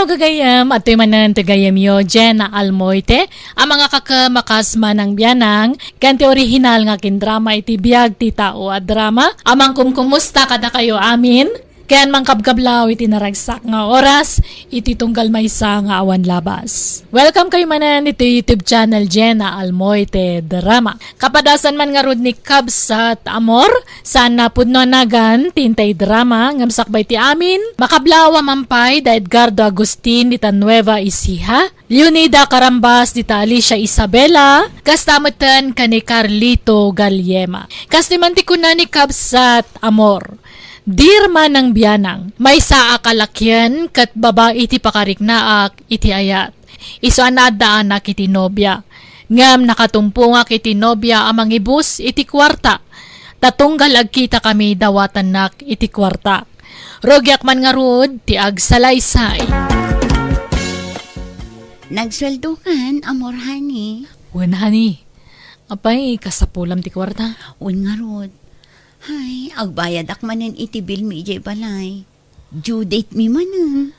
Adlaw gagayam at manan tagayam yo Jenna Almoite ang mga kakamakasma ng biyanang ganti orihinal nga kindrama iti biyag ti tao at drama amang kumusta kada kayo amin ken mangkabkablaw iti naragsak nga oras iti tunggal maysa nga awan labas. Welcome kayo manan iti YouTube channel Jenna Almoite Drama. Kapadasan man nga rod ni Cubs at Amor saan napudno nagan tintay drama ngam sakbay ti amin makablaw mampay da Edgardo Agustin dita Nueva Ecija, Leonida Carambas dita Alicia Isabela, kastamutan kani Carlito Galiema. Kastimantikunan ni Cubs at Amor. Dirma ng biyanang, may saa kalakyan kat baba iti pakariknaak iti ayat. Iso anadaan na kiti nobya. Ngam nakatumpunga kiti nobya amang ibus iti kwarta. Tatunggal agkita kami dawatan nak iti kwarta. Rogyak man nga rod ti agsalaysay. Nagsweldo kan, Amor, honey. Wen honey, apay kasapulam ti kwarta. Un nga rod. Hay, agbayad ak manen iti bill mi ijay balay. Due date mi manen.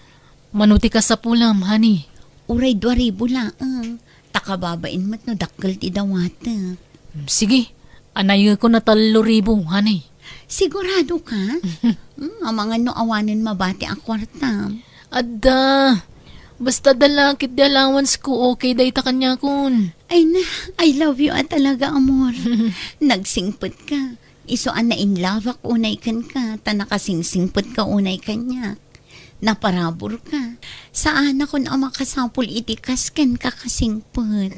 Manuti kasapulam honey. Uray 2,000 laang. Takababain mat no dakkel ti dawata. Sige, anay ko na 3,000 honey. Sigurado ka? Ang mga no awanin mabati ang kwarta. Adda, basta dalakit di allowance ko okay day ta kanya kun. Ay na, I love you at talaga, Amor. Nagsingpot ka. Isuan na in love ak unay kan ka, ta nakasingsingpot ka unay kanya. Naparabor ka. Saan ako na makasapul itikas ken kakasingpot.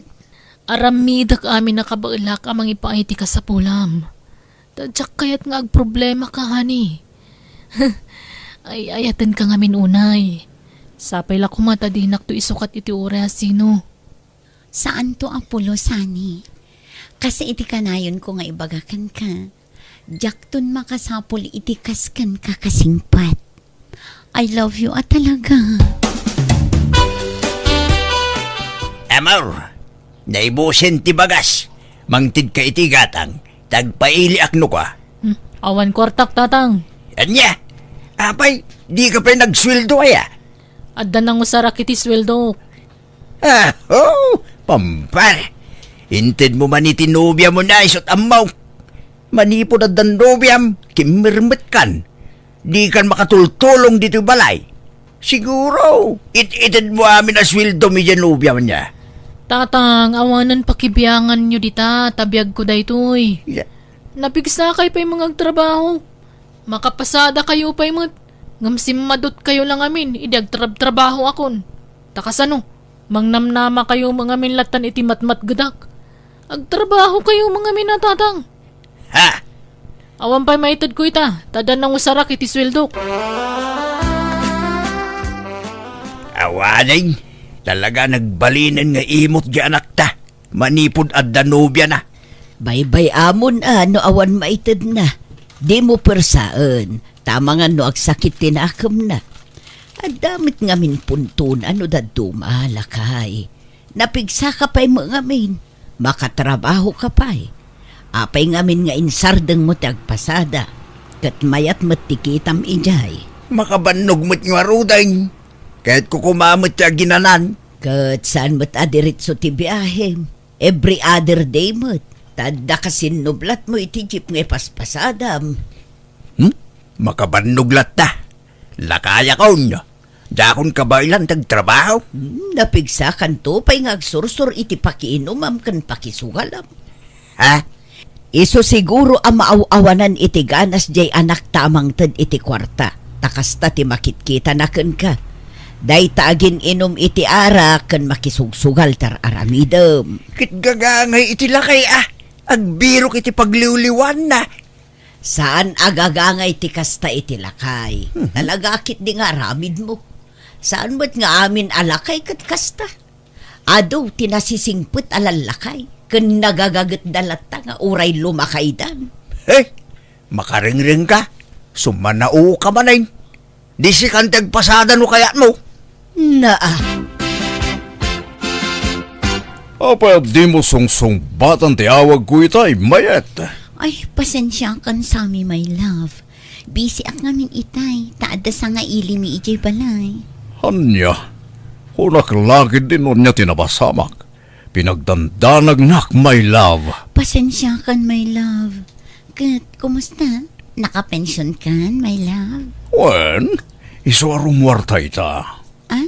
Aramidak amin nakabailak amang ipaiti ka sa pulam. Tadyak kayat nga agproblema ka, honey. Ay, ayatan ka ngamin unay. Sapay la kumata dinak to isukat iti oras sino. Saan to Apollo, Sani? Kasi iti kanayon ko nga ibagakan ka. Jakton makasapul itikas kan kakasingpat. I love you at talaga. Amor, naibusin ti bagas. Mangtid ka iti gatang. Tagpaili akno ka. Awan kwartak tatang. Anya, apay, di ka pa nagsweldo kaya? Adda nang usarak iti sweldo. Pampar. Intid mo man iti nobya mo na isot amaw. Manipod at dan nobyam, kimirmit kan. Di kan makatultulong dito balay. Siguro, itid mo amin na sweldo mi dyan nobyam niya. Tatang, awanan pakibiyangan nyo dita, tabiyag ko daytoy. Yeah. Napigsa kay pa'y mga trabaho. Makapasada kayo pa'y mga ngamsimadot kayo lang amin, idagtrabaho akon. Takasano, mangnamnama kayo mga minlatan iti matmat gadak. Agtrabaho kayo mga minatatang. Ha? Awan pa'y maitad ko ita, tadan ng usarak iti sweldo. Awanin, talaga nagbalinan nga imot ga anak ta. Manipod at danobya na. Baybay amon no awan maitid na. Di mo persaan. Tama nga no agsakit tinakam na. At damit ngamin puntun dadto mahalakay. Napigsa ka pa'y mga min. Makatrabaho ka pa'y. Apay ngamin nga insardeng mo tagpasada. Kat mayat matikitam ijay. Makabannog mo't nga ruday. Kahit kukumamot siya ginanan. Kat saan mo't adiritso ti biyahe. Every other day mo't. Tadda kasin nublat mo iti jeep nga paspasadam. Makabannog ta. Lakaya ko nyo. Dakon ka ba ilang tagtrabaho? Napigsa kan to pa'y nga agsursur iti pakiinumam kan pakisugalam. Ha? Iso siguro ang maawanan iti ganas jay anak tamang tad iti kwarta. Takasta ti makitkita na kan ka. Day tagin inom iti ara kan makisugsugal tar aramidam. Kitgagangay iti lakay Agbiro iti pagliwliwan na. Saan agagangay ti kasta iti lakay? Talagakit di nga aramid mo. Saan mo't nga amin alakay kat kasta? Ado tinasisingput alalakay. Kan nagagagat dalata nga uray lumakaydan. Makaringring ka. Sumanao ka manayin. Di si kantag pasada no kaya mo. Apa di mo sungsong batang tiawag ko itay, mayet. Ay, pasensya kan sami, my love. Busy ak ngamin itay. Taada sa nga ili mi ijay balay. Hanya, Unak lagi din nun niya tinabasamak. Pinagdandanag nak, my love. Pasensya kan, my love. Kat, kumusta? Nakapensyon kan, my love? Wen, iso arumwarta ita. Ah?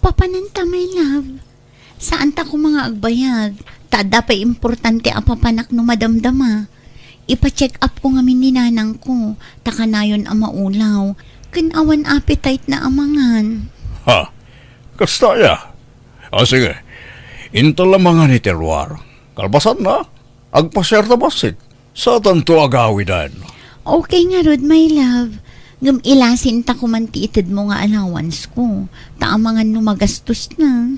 Papananta, my love. Saan ta ko mga agbayag? Tada pa importante ang papanak no madamdama. Ipa-check up ko nga mininanang ko. Taka na yun ang maulaw. Kanawan appetite na amangan. Ha, kastaya. Sige, intal lang mga ni Terwar. Kalbasan na, agpasyerta basit. Sa tanto agawidan. Okay nga, Rod, my love. Ngam ilasin ta kumantitid mo nga allowance ko. Taamangan no magastos na.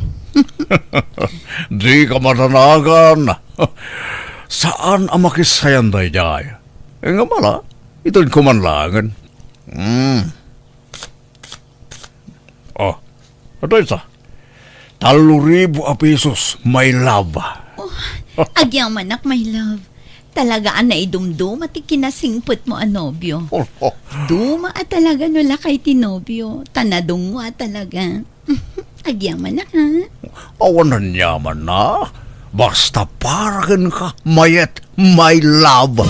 Di ka matanagan. Saan ang makisayan day jay? Nga mala, ito'y kumanlangan. Oh, ito isa. 3,000 pesos, my love. Agyaman ak, my love. Talagaan na idumdum at ikinasingput mo ang nobyo. Duma at talaga nula kay tinobyo. Tanadong mo at talaga. Agyaman ak, ha? Awanan yaman na. Basta paragan ka, mayet, my love.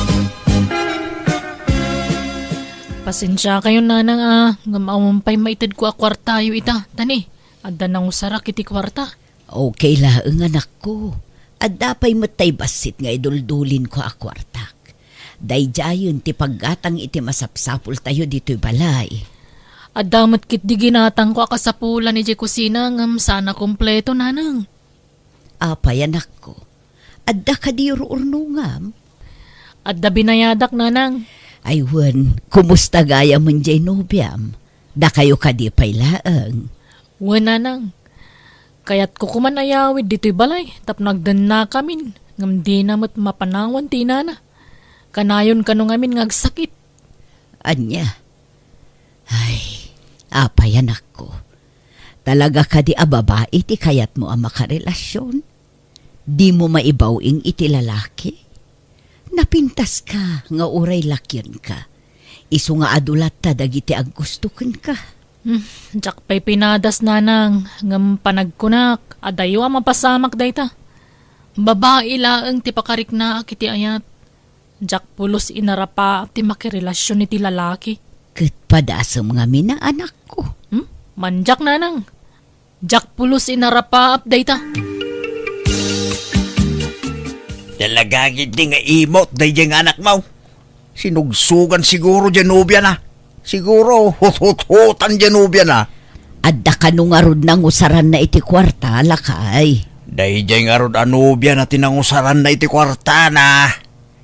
Pasensya kayo nanang ngamawampay maitid ko akwartayo ita. Tani, adda nang usarak iti kwarta. Okay laang anak ko. At dapay matay basit nga iduldulin ko akwartak. Dayjayon ti paggatang iti masapsapul tayo dito'y balay. Adda matkit di ginatang ko akasapulan ni kusina ngam sana kompleto nanang. Apay anak ko. Adda ka di ururnungam. Adda binayadak nanang. Ay wan, kumusta gaya man jay nobyam? Da kayo ka di pay laang. Wen nanang. Kaya't ko kumanayawid dito'y balay, tap nagdan na kamin, ngam di na mat mapanawan tinana. Kanayon kanong amin ngagsakit. Anya. Ay, apay anak ko. Talaga ka di ababa iti kayat mo ang makarelasyon. Di mo maibawing iti lalaki. Napintas ka nga uray lakyan ka. Isu nga adulat ta dagiti aggustukin ka. Jak pa'y pinadas nanang, ngam panagkunak, adayo ang mapasamak dayta. Babae laang ti pakarik na kiti ayat. Jak pulos inarapa ti makirelasyon iti lalaki. Kat padasam nga mina anak ko. Manjak nanang. Jak pulos inarapa dayta. Dalagagid di nga imot day dyan anak mo. Sinugsugan siguro dyan nobya na. Siguro hut-hut-hutan dyan nobya na. Adda ka nung arod nang usaran na iti kwarta, lakay. Day dyan nga ron anobya na tinangusaran na iti kwarta na.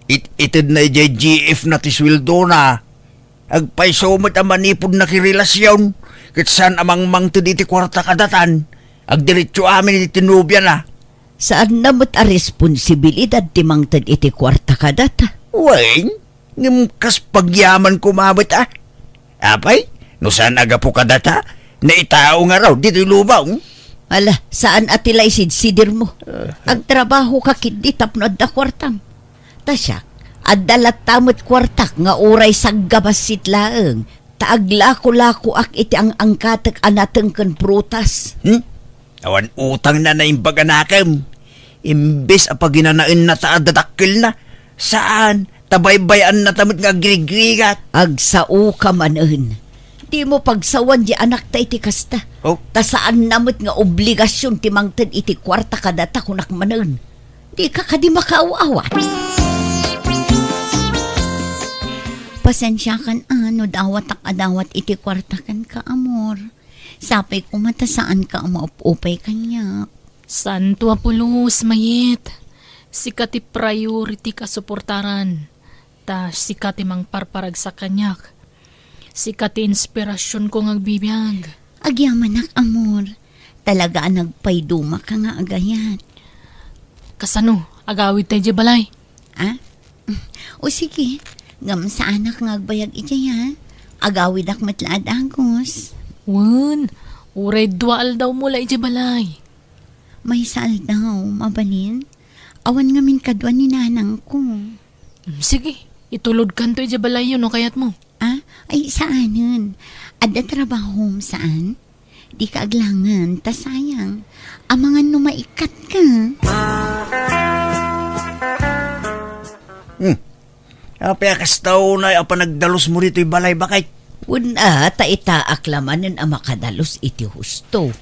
Itid na dyan GF na ti sweldo na. Agpaisomot ang manipod na kirelasyon. Kitsan amang mangtid iti kwarta kadatan. Agdiretso amin iti nobya na. Saan namot a responsibilidad ti mangtad iti kwarta kadata? Weng, ngimkas pagyaman kumabot ah. Apay, no saan aga po kadata? Na itao nga raw, dito'y lubaw. Ala, saan atila isidsidir mo? Agtrabaho ka kindi tapno adda kwartam. Tasyak, addalat tamot kwartak nga uray saggabasit laeng. Taaglako-lako ak iti ang angkatek anateng ken prutas. Awan utang na naimbaga nakam. Imbes a paginanain na taadadakil na. Saan? Tabaybayan na tamot nga grigrigat. Agsao ka manen. Di mo pagsawan di anak ta iti kasta. Oh. Ta saan namot nga obligasyon ti mangted iti kwarta kadata kunak manen. Di ka kadi makaaw-awat. Pasensya kan ano dawat ak adawat iti kwarta kan ka amor. Sapay kumata saan ka maupupay kanya. Santo apulos mayit. Sikati priority ka suportaran. Ta sikati mang parparag sa kanyak. Sikati inspirasyon ko ngagbibiyag. Agyaman ak amor. Talaga nagpayduma ka nga agayat. Kasano, agawid tayo di balay. Ah? O sige, ngam sa anak ngagbayag iti ha. Agawid ak matlaad agos. Wan, uray dual daw mula iti balay. May saal daw, mabalin. Awan nga min kadwa ni nanang ko. Sige, itulod kanto iti balay yun o kayat mo. Ah? Ay saanin? Adda trabaho saan? Di ka aglangan, ta sayang. Amangan no maikat ka. Apay kastaw na apa nagdalos mo rito'y balay bakay. Una, ta itaaklamanan ang makadalos iti husto.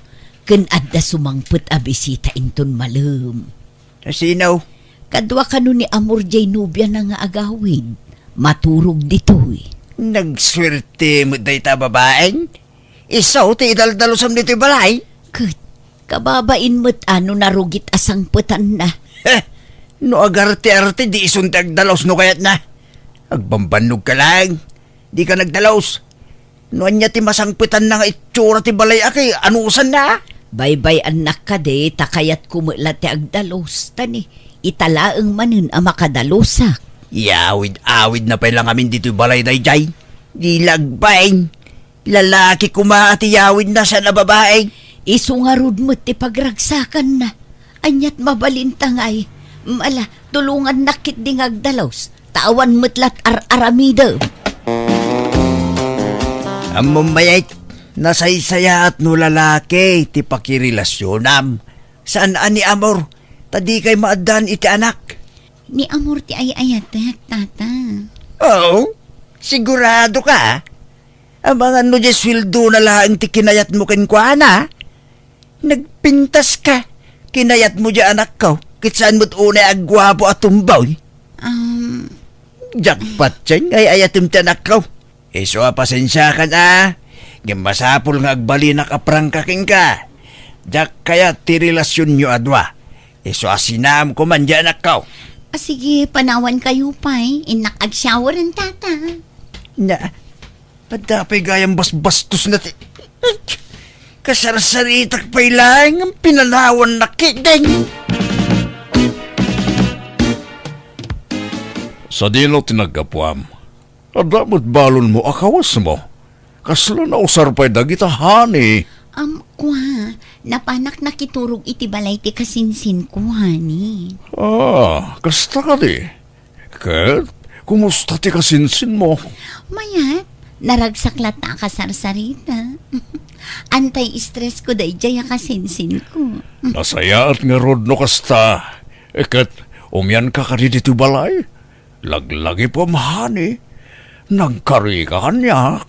Ken adda sumangput a bisita inton malem. Sinaw? Kadwa kanu ni Amor J. Nubia na nga agawid. Maturog ditoy. Nagswerte mo day ta babaeng? Isaw ti idaldalosam dito'y balay? Ket, kababain mo't ano narugit asang putan na. No agarte-arte di isuntag dalos no kayat na. Agbambanog ka lang. Di ka nagdalos. No anya ti masangpitan na nga itsura ti balay akay anusan na. Baybay anak ka de, takayat kumulat ti agdalos. Tani, italaang manin ang makadalosak. Yawid-awid na pa lang amin dito'y balay dayjay. Di lagbaing. Lalaki kumaati yawid na sa nababaeng. Isungarod mo't ti pagragsakan na. Anyat mabalintangay. Mala, tulungan nakit ding agdalos. Tawan mo't ar-aramida. Among mayait, nasaysaya at no lalaki, ti pakirilasyonam. Saan ani Amor? Tadi kay maadan iti anak. Ni Amor ti ay-ayatek, tata. Oo, sigurado ka. Ang mga no sweldo na lang ti kinayat mo kinkwana. Nagpintas ka. Kinayat mo dya anak ko. Kitsaan mo't unay agwapo at tumbaw. Jackpot dyan ay ayatim ti anak ko. So pasensya ka na. Masapol nga agbali na kaprang kaking ka. Jak kaya ti relasyon nyo adwa. So asinam ko man dyan anak ko. Sige, panawan kayo pa'y. Inak-ag-shower ang tata. Na, padapay gayang basbastos na ti... Kasarsaritak pa'y lang ang pinanawan na kideng. Sa dino tinagapuam, adamot balon mo akawas mo. Kasla na usar pa'y dagitahani. Kwa, napanak nakiturog iti balay ti kasinsin ko, honey. Kasta ka di. Kat, kumusta ti kasinsin mo? Mayat, naragsaklat na kasarsarita. Anti-stress ko day jaya kasinsin ko. Nasaya at nga rod no kasta. Kat, umyan ka ka dito balay. Laglagi po mahani. Nagkari ka kanyak.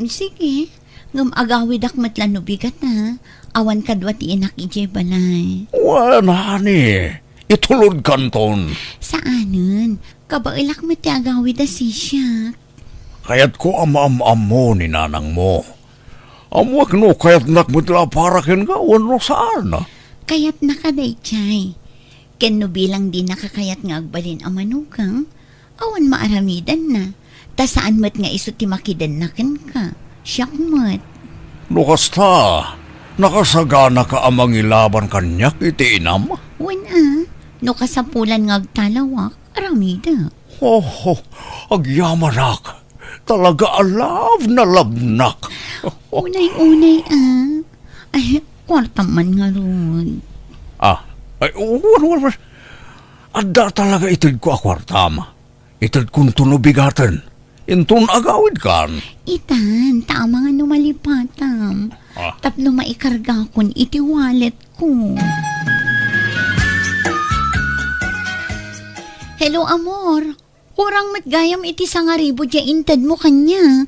Sige, ngam agawid ak matlan no bigat na. Awan kadwa ti inak ije balay. Wala ni. Itulod kanton. Saanon? Kabailak mo ti agawid a sisyak. Kaya't ko ama-am mo ni nanang mo. Amwag no, kaya't nakmutla para ken ka, wano saan na? Kaya't nakaday chay. Ken no bilang di nakakayat nga agbalin ang manugang, awan maaramidan na. Ta saan mo't nga iso ti makidan na ken ka. Siyak mo't. No kasta, nakasagana ka amang ilaban kanyak iti inam? No kasapulan nga agtalawak, aramida. Agyamanak. Talaga alab na labnak. Unay-unay Ay, kwarta man nga ron. Wala. Ada talaga itid ko akwartama. Itid kong tunubigatan. Intun agawid kan. Itan, tama nga numalipatam. Tapno maikarga kon iti wallet ko. Hello, Amor. Kurang matgayam iti sangaribo dya intad mo kanya.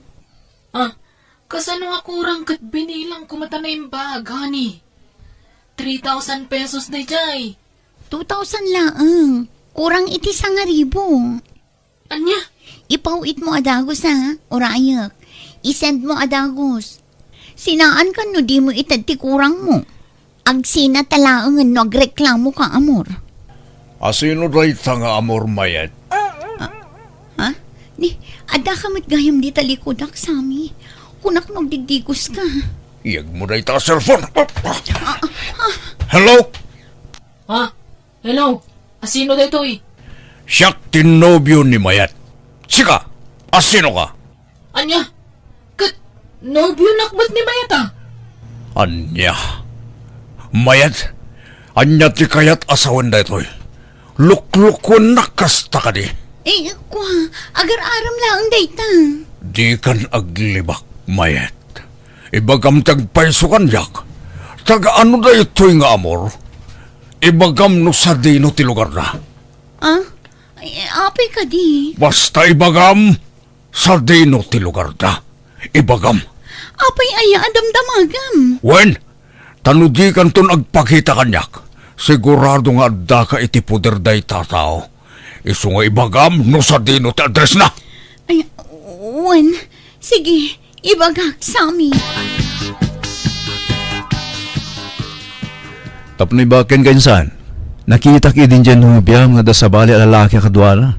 Kasano nga kurang kat binilang kumata na yung bag, honey? 3,000 pesos na jay. 2,000 laang. Kurang iti sangaribo. Anya? Ipauit mo adagos ha, orayak. Isend mo adagos. Sinaan ka no di mo itad ti kurang mo. Agsina talaangan no agreklamo ka, Amor. Asino day nga amor mayat? Ha? Ni, ada ka matgayam di talikodak sami. Kunak nagdigdigos ka. Iyag mo day ta cellphone. Hello? Hello? Asino da ito eh? Siyak tinobyo ni mayat. Sika, asino ka? Anya? Nobyo nakbat ni Mayata? Anya. Mayat, anya ti kayat asawan da ito'y. Luklukon nakasta ka di. Agar-aram lang dayta. Di kan aglibak, mayat. Ibagam tagpaiso kanyak. Taga ano da ito'y nga amor? Ibagam no sa dino ti lugar na. Ah? Ay, apay ka di. Basta ibagam sa dino ti lugar na. Ibagam. Apay aya adamdamagam. Wen, tanudi kan ton agpakita kanyak. Sigurado nga adda ka iti puder day tatao. Isu nga ibagam no sa dino ti address na. Ay, wen. Sige, ibagak sa amin. Tapno ibaken kainsan. Nakita ki din dyan humubiyam nga da sa bali alalaki kadwala.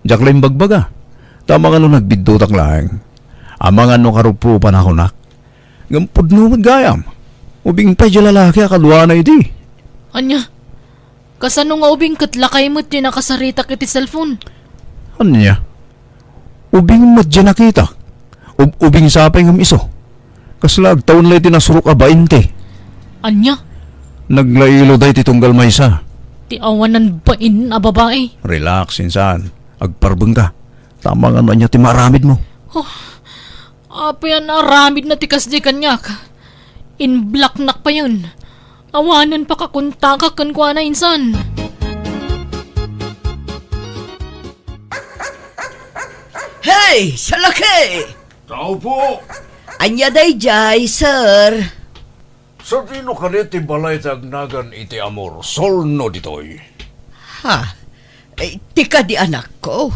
Diyak lang bagbaga. Tama nga no nagbidutak lang. Amang ano karupo panahonak. Gampod no magayam. Ubing pa dyan lalaki kadwala iti. Anya? Kasano nga ubing katlakay mo't di nakasarita kiti cellphone? Anya? Ubing madya nakita. Ubing sapay ngam iso. Kaslag taon lang iti nasurok a 20. Anya? Naglailo day titunggal maysa. Ti awanan bain a babae. Relax, insan. Agparbeng ka. Tama nga niya ti maramid mo. Apa yan aramid na tikas di kanyak. In black nak pa yun. Awanan pa kakunta ka kan kwa na insan. Hey, salaki! Tao po! Anya dayjay, sir. Sa dino kaniti balay tagnagan iti amor. Solno ditoy. Ha? Tika di anak ko.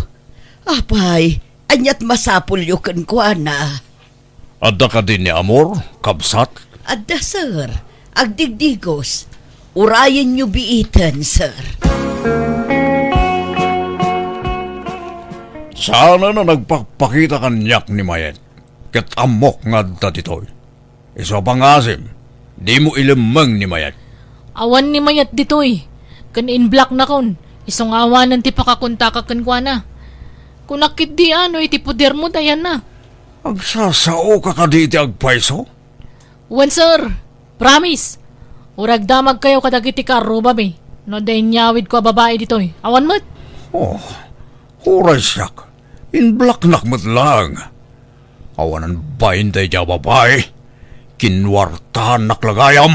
Apay, anyat masapul yu kan kwa na. Adda ka din ni amor, kabsat. Adda, sir. Agdigdigos. Urayan nyo biitan, sir. Sana na nagpakpakita kanyak ni Mayet. Ket amok nga adda ditoy. Iso pangasim. Di mo ilamang ni Mayat. Awan ni mayat ditoy. Kan in black na kon. Isong awanan ti pakakunta ka kan kwa na. Kung nakit di ano iti puder mo dayan na. Agsasao ka kaditi agpaiso? Wan sir. Promise. Urag damag kayo kadagiti karo babe. No day nyawid ko a babae ditoy. Awan mat. Oh, huray siyak. In black nakmat lang. Awanan bayin day dya babae. Kinwartahan naklagayam.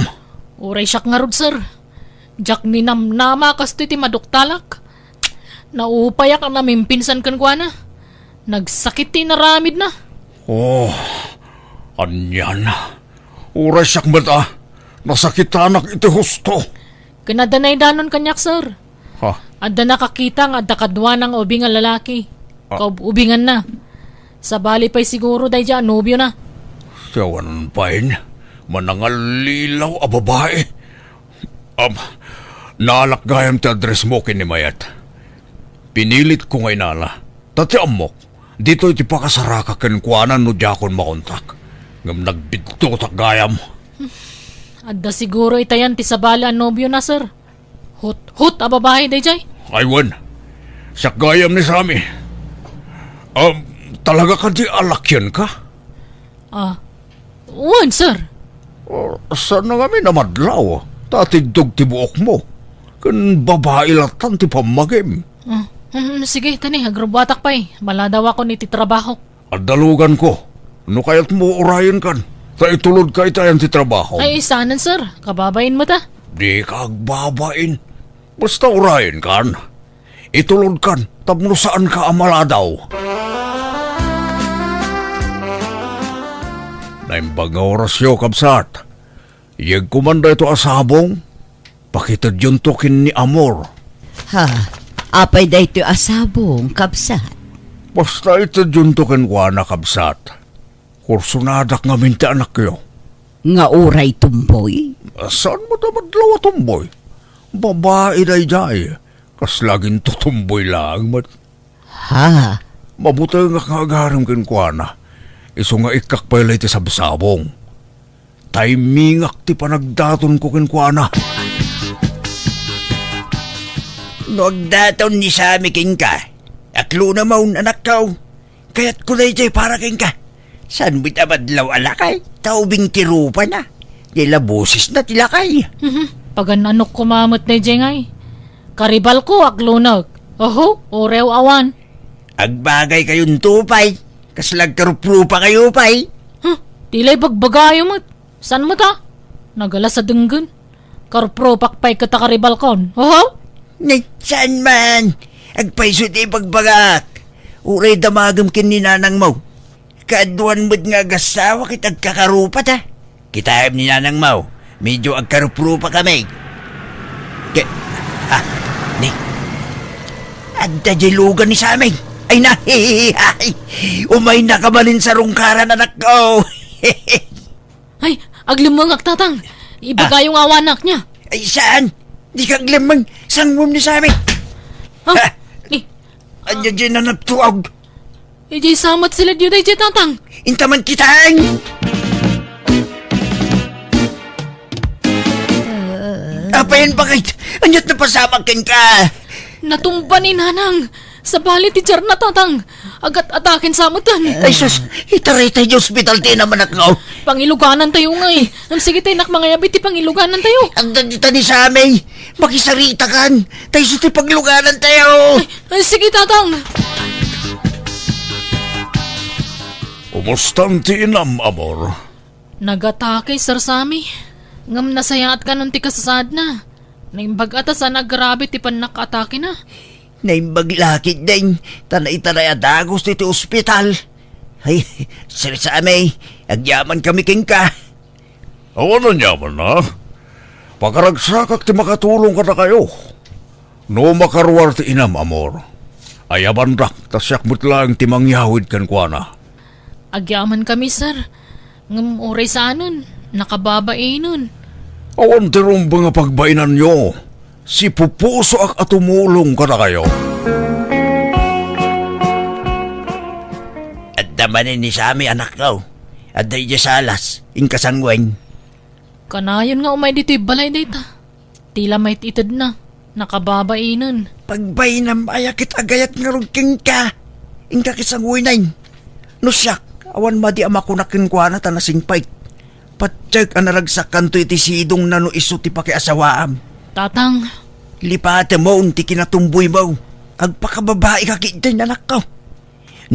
Uray siyak nga rod sir. Jak ni namnama kasto iti maduktalak. Naupayak ang namimpinsan kan kwa na. Nagsakit ti naramid na. Oh, anyan. Uray siyak mata. Nasakitanak iti husto. Kanadanay danon kanyak sir. Ha? Adda nakakita nga adda kadwa ng ubing nga lalaki. Ubingan na. Sa bali pa'y siguro day dyan nobyo na. Sawan pain. Manangalilaw a babae. Naalakgayam ti address mo kinimayat. Pinilit ko ngay nala. Tati amok. Dito iti pakasaraka kenkwanan no diyakon makontak. Ngam nagbidto takgayam. Adda siguro itayan ti sabala ang nobyo na sir. Hut a babae day jay. Aywan. Sakgayam ni Sami. Talaga ka di alakyan ka? Wan sir. Saan na kami namadlaw? Tatigdog ti buok mo. Kan babae latan ti pamagim. Sige tani agrobatak pa Bala daw ako ni ti trabaho. Adalugan ko. No kaya't mo urayan kan. Ta itulod ka itayan ti trabaho. Ay isanan sir. Kababain mo ta. Di ka agbabain. Basta urayan kan. Itulod kan. Tapno saan ka amala daw. Naimbang orasyo kabsat. Iyag kumanda ito asabong. Pakitad yun tokin ni Amor. Ha? Apay da ito asabong, kabsat. Basta ito yun tokin ko na kabsat. Kursunadak nga minta anak kayo. Nga uray tumboy? Saan mo damadlaw tumboy? Babae day day. Kaslagin to tumboy lang. Ha? Mabuti nga kagaram kin ko na. Iso nga ikakpailay ti sabsabong. Timingak ti panagdaton ko kin ko na. Nagdaton ni Sami king ka. Aklo na maun anak ka. Kaya't kulay jay para king ka. San mo'y tamadlaw alakay? Taubing tirupa na. Dila boses na tilakay. Pagan anok kumamot na jengay. Karibal ko aklunag. Oho, orew awan. Agbagay kayong tupay. Kaslag karuprupa kayo pay. Tilay bagbagayo mo. San mo ta? Nagala sa denggan. Karpro pakpay ka ta karibalkon. Oho? Saan man? Agpaiso di pagbagat. Uray damagam kin ni nanang mo. Kaduan mo't nga gasawa kit agkakarupat ha. Kitayam ni nanang mo. Medyo agkaruprupa kami. Ni. Adda dilugan ni sa amin. Ay nahihihay. Umay nakabalin sa rungkaran anak ko. Ay, aglimangak tatang. Ibagayong awanak niya. Ay saan? Di kang lamang sangmum ni sa amin. Ha? Ha? Ni, Anya dyan na natuog. ijay samat sila diyo day tatang. Intaman kitang. Apayan bakit? Anyat na pasamakin ka. Natumba ni nanang. Sa bali ti Jar na tatang. Agat atakin sa mutan. Ay sus, itaray tayo hospital din naman ako. Pangiluganan tayo nga eh. Sige tayo nak mga yabi ti pangiluganan tayo. Ang dandita ni sa amin. Makisarita kan. Tayo sa pagluganan tayo. Ay, sige tatang. Umustan ti inam, amor. Nagatake sir sami. Ngam nasayaat ka nun ti kasasad na. Naimbag ata sa nagrabe ti panakatake na. Naimbaglakit din. Tanay-tanay adagos dito ospital. Ay, sir sa amin. Agyaman kami king ka. Awan na nyaman na. Pagkaragsakak ti makatulong ka na kayo. No makaruwar ti inam, amor. Ayaban rak, tasyak lang ti mangyawid kan kwa na. Agyaman kami sir. Ngam oray sa anon. Nakababae nun. Awan ti rumba nga pagbainan nyo. Si pupuso ak atumulong ka na kayo. At damanin ni sa amin anak ko. At dahi salas. Inkasangweng. Kanayon nga umay dito'y balay data. Tila may itid na. Nakababae nun. Pagbay na mayakit agayat nga rugking ka. Inka kisangweng na no siyak. Awan madi amakunakin kwa na tanasing pait. Patsag ang naragsak kanto iti sidong na no iso ti pakiasawaam. Tatang, Lipate mo unti kinatumboy mo. Agpakababae ka kitay anak ko.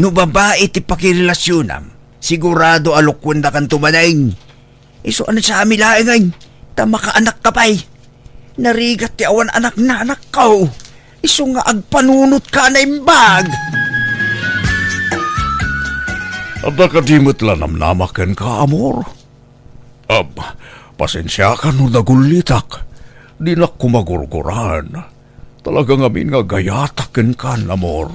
No babae ti pakirelasyon sigurado alokwan na kan tumanayin. Iso ano sa amin laingay. Tama ka anak ka pa'y. Narigat ti awan anak na anak ko. Iso nga agpanunot ka na imbag. At nakadimot lang namnamakan ka, amor. Pasensya ka no nagulitak. Di na kumagurguran. Talagang amin nga gayatakin ka, amor.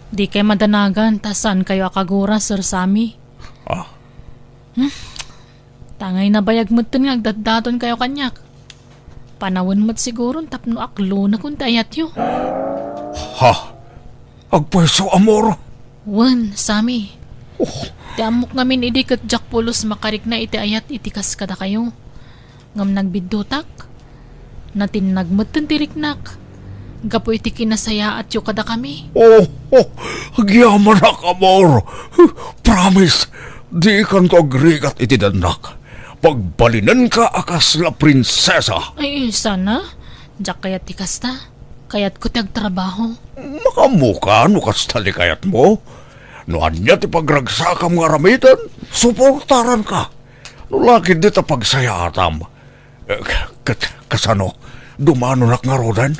di kay madanagan. Tasan kayo akagura, Sir Sammy? Ah? Tangay na bayag mo ito nga. Agdadaton kayo kanyak. Panawin mo't siguro. Tapno aklo na kung tayat yo. Ha? Agpweso, amor. Wan, Sammy. Ti amok ngamin idi kat Jack Pulos makarik na iti ayat itikas kada kayo. Ngam nagbiddotak. Natinag mo't tiriknak. Gapo iti kinasaya at yu kada kami. Agyaman na, amor. Promise, di kan ko agrigat iti danak. Pagbalinan ka akas la prinsesa. Ay, sana. Jack kayat tikas ta. Kayat ko tagtrabaho. Makamuka, no kastali kayat mo. No anya ti pagragsakam nga ramitan, suportaran ka. No laki di ta pagsayatam. Kasano, dumano nak nga rodan?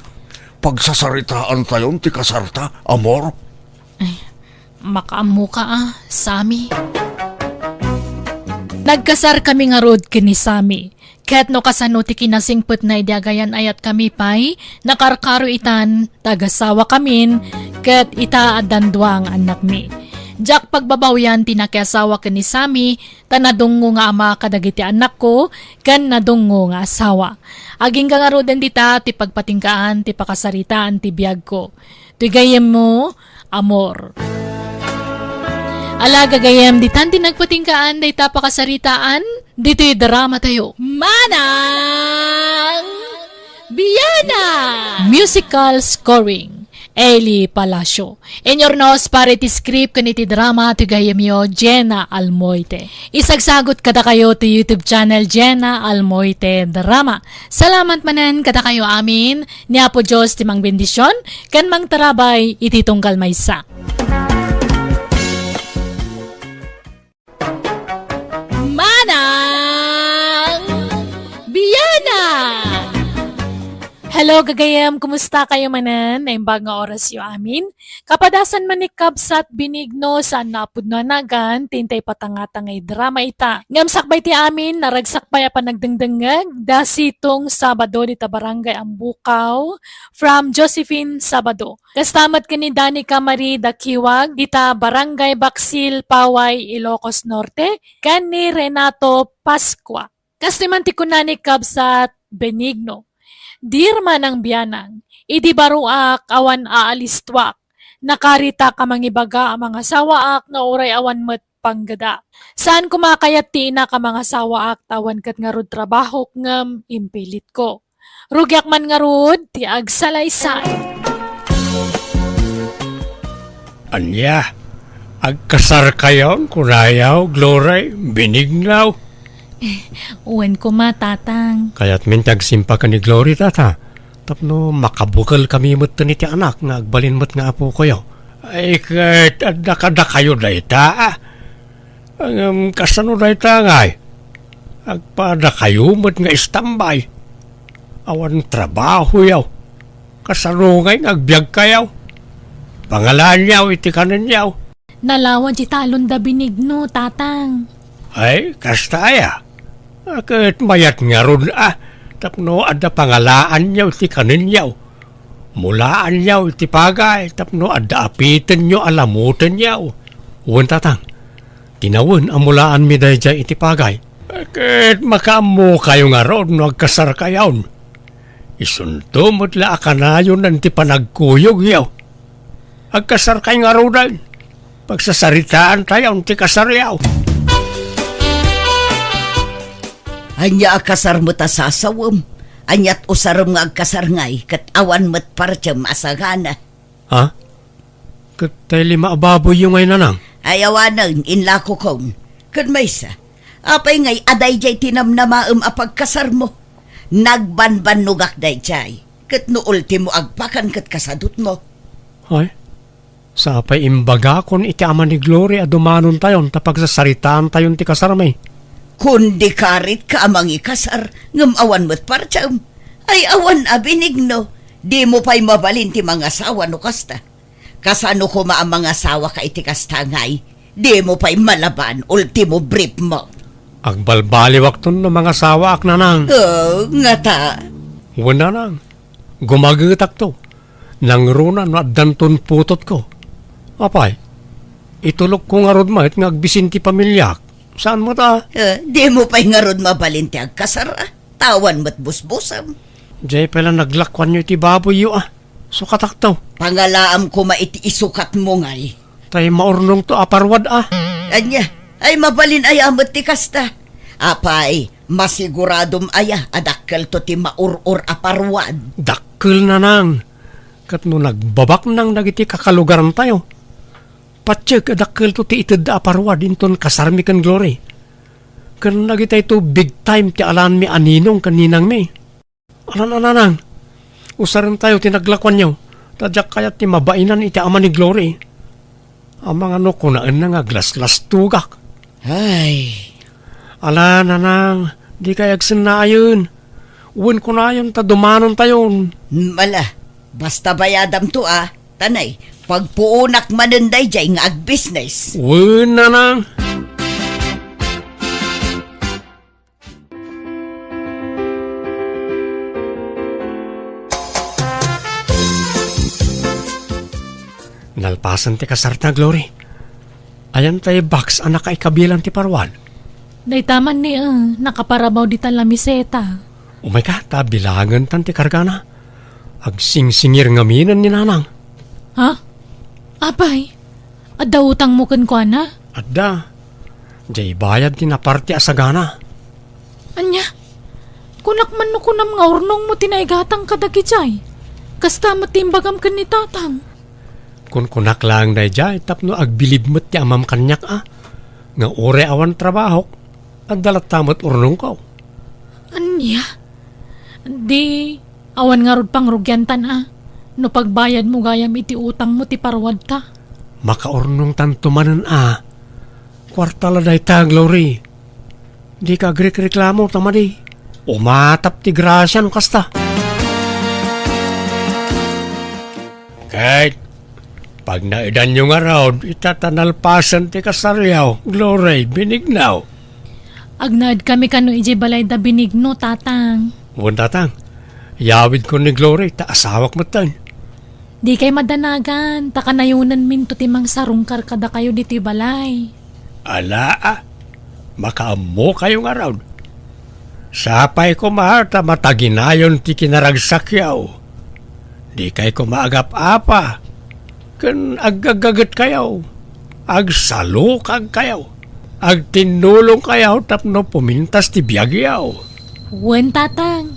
Pagsasaritaan tayon ti kasarta, amor? Makaamu ka Sammy. Nagkasar kami nga rod kini Sammy. Ket no kasano ti kinasingpet na idagayan ayat kami pay, nakarkaro itan, tagasawa kamin, ket ita adandwa ang anak mi. Jack pagbabawyan tinakiasawa ken ni Sammy, tanadungo nga ama kadagiti anak ko, ken nadungo nga asawa. Aging nga roden dita ti pagpatingkaan ti pakasaritaan ti biag ko. Tigayem mo, amor. Ala gagayem ditan ti nagpatingkaan day ta pakasaritaan, dito'y drama tayo. Manang Biyana! Musical scoring. Eli Palacio. Enyornos pare ti script kaniti drama ti gayemyo Jenna Almoite. Isagsagot kada kayo ti YouTube channel Jenna Almoite Drama. Salamat manen kada kayo amin. Ni Apo Diyos ti mang bendisyon kan mang tarabay iti tunggal maysa. Hello, gagayam. Kumusta kayo manan? Naimbag nga oras yo amin. Kapadasan man ni Kabsat Binigno saan napud no nagan, tintay patangatangay drama ita. Ngamsakbay ti amin, naragsakbay pa nagdengdengag, dasitong Sabado di Barangay Ambukaw, from Josephine Sabado. Kastamat ka ni Danica Marie Dakiwag, dita Barangay Baksil, Paway, Ilocos Norte, kan ni Renato Pascua. Kastimanti ko na ni Kabsat Benigno. Dirman ang biyanang, idi baruak awan aalistwak, nakarita ka mangibaga ang mga sawaak nga oray awan met panggada. Saan kumakayat ti ina ka mga sawaak tawan kat nga rod trabaho ngem impilit ko. Rugyak man nga rod ti agsalaysay. Anya, agkasar kayon, kunayaw, glory, binignaw. Uwan ko matatang. Kaya't mintag simpa ka ni Glory, tata. Tapno makabukal kami mo't ni ti anak nga agbalin mo't nga apo ko yaw. Ay kat adakada kayo da ita. Ang kasano da ita ngay. Agpada kayo mo't nga istambay. Awan trabaho yaw. Kasano ngay agbyag kayaw. Pangalan yaw iti kanan yaw. Nalawan ti talon da Binigno, tatang. Ay, kastaya. Akit mayat nga ron tapno adda pangalaan niyaw iti kanin niyaw. Mulaan niyaw iti pagay, tapno adda apitin niyo alamutin niyaw. Uwan tatang, tinawan ang mulaan mi dayjay iti pagay. Akit makamu kayo nga ron no agkasar kayawn. Isunto mo't la akanayon ng ti panagkuyog yaw. Agkasar kayo nga ron din. Pagsasaritaan tayo ti kasar yaw. Anya akasar mo ta sasawam. Anyat usaram nga agkasar ngay, kat awan mo't partyam asagana. Ha? Katay lima ababoy yung ngay nanang. Ayawanan, inlako kong. Kad maysa, apay ngay aday jay tinamnamaam apagkasar mo. Nagbanban nugak day jay. Kat no ultimo agpakan kat kasadut mo. Ay? Sa apay imbaga kon iti ama ni Glory adumanon tayon tapag sasaritaan tayon ti kasar may. Kundi karit ka amang ikasar, ngam awan mo't partyam. Ay awan Binigno, di mo pa'y mabalin ti mga asawa no kasta. Kasano ko ang mga asawa ka iti kasta ngay, di mo pa'y malaban, ultimo brief mo. Agbalbaliwak ton no mga sawa ak nanang. Oh, nga ta. Wala nang. Gumagitak to. Nang runa no addanton putot ko. Apay, itulok ko nga rod mahit nga agbisinti pamilyak. Saan mo ta? Di mo pa'y nga ron mabalin ti agkasar tawan mo't busbusam. Jay pala naglakwan nyo iti baboy yu Sukatak to. Pangalaam ko maiti isukat mo ngay. Tay maurnong to aparwad Anya, ay mabalin ay amot ti kasta. Apay, masiguradom aya adakkel to ti maurur aparwad. Dakkel na nang. Kat no nagbabak nang nagiti kakalugaran tayo. Patseg adakkel to ti ited da aparwad inton kasarmi kan Glory. Kan nagitay to big time ti alan mi aninong kaninang mi. Anan. Usaran tayo tinaglakwan nyo. Tadyak kayat ti mabainan iti ama ni Glory. Ang mga no kunaan na nga glas-glas tugak. Ay. Ala nanang, di kayagsin na ayon. Uwan ko na ayon, tadumanon tayon. Mala, basta bayadam to Tanay, pagpuunak manunday jay nga ag-business. Uwan nanang. Nalpasan ti kasarta, Glory. Ayan tayo box anak ay kabilang ti parwan. Daitaman ni nakaparabaw di talamiseta. Oh my God, bilangan tan ti kargana. Agsingsingir ngaminan ni nanang. Ha? Apay, adda utang mo kan ko na? Adda, jay bayad ti naparte asagana. Anya, kunak man no kunam nga urnong mo tinaigatang kadagi jay. Kasta matimbagam kan ni tatang. Kun kunak lang day jay, tapno agbilib mo't ti amam kanyak nga ore awan trabaho, at dalat tamot urnong ko. Anya, di awan nga rod pang rugyantan no pagbayad mo gayam iti utang mo ti parwad ta. Makaurnong tanto manan kwartala day ta, Glory. Di ka agrik-reklamo tamadi. Umatap ti grasya no kasta. Kahit pag naidan yung araw, itatanalpasan ti kasaryaw, Glory, binignaw. Agnaad kami kano ije balay da binigno, tatang. Uwan tatang, yawid ko ni Glory, ta asawak mo tan. Di kay madanagan, takanayunan min to timang sarungkar kada kayo diti balay. Ala, makaamo kayong araw. Sapay ko ta mataginayon ti kinaragsakyaw. Di kay ko maagap-apa. Kan agagagat kayaw. Agsalukag kayaw. Agtinulong kayaw tapno pumintas ti biyagyaw. Wen, tatang.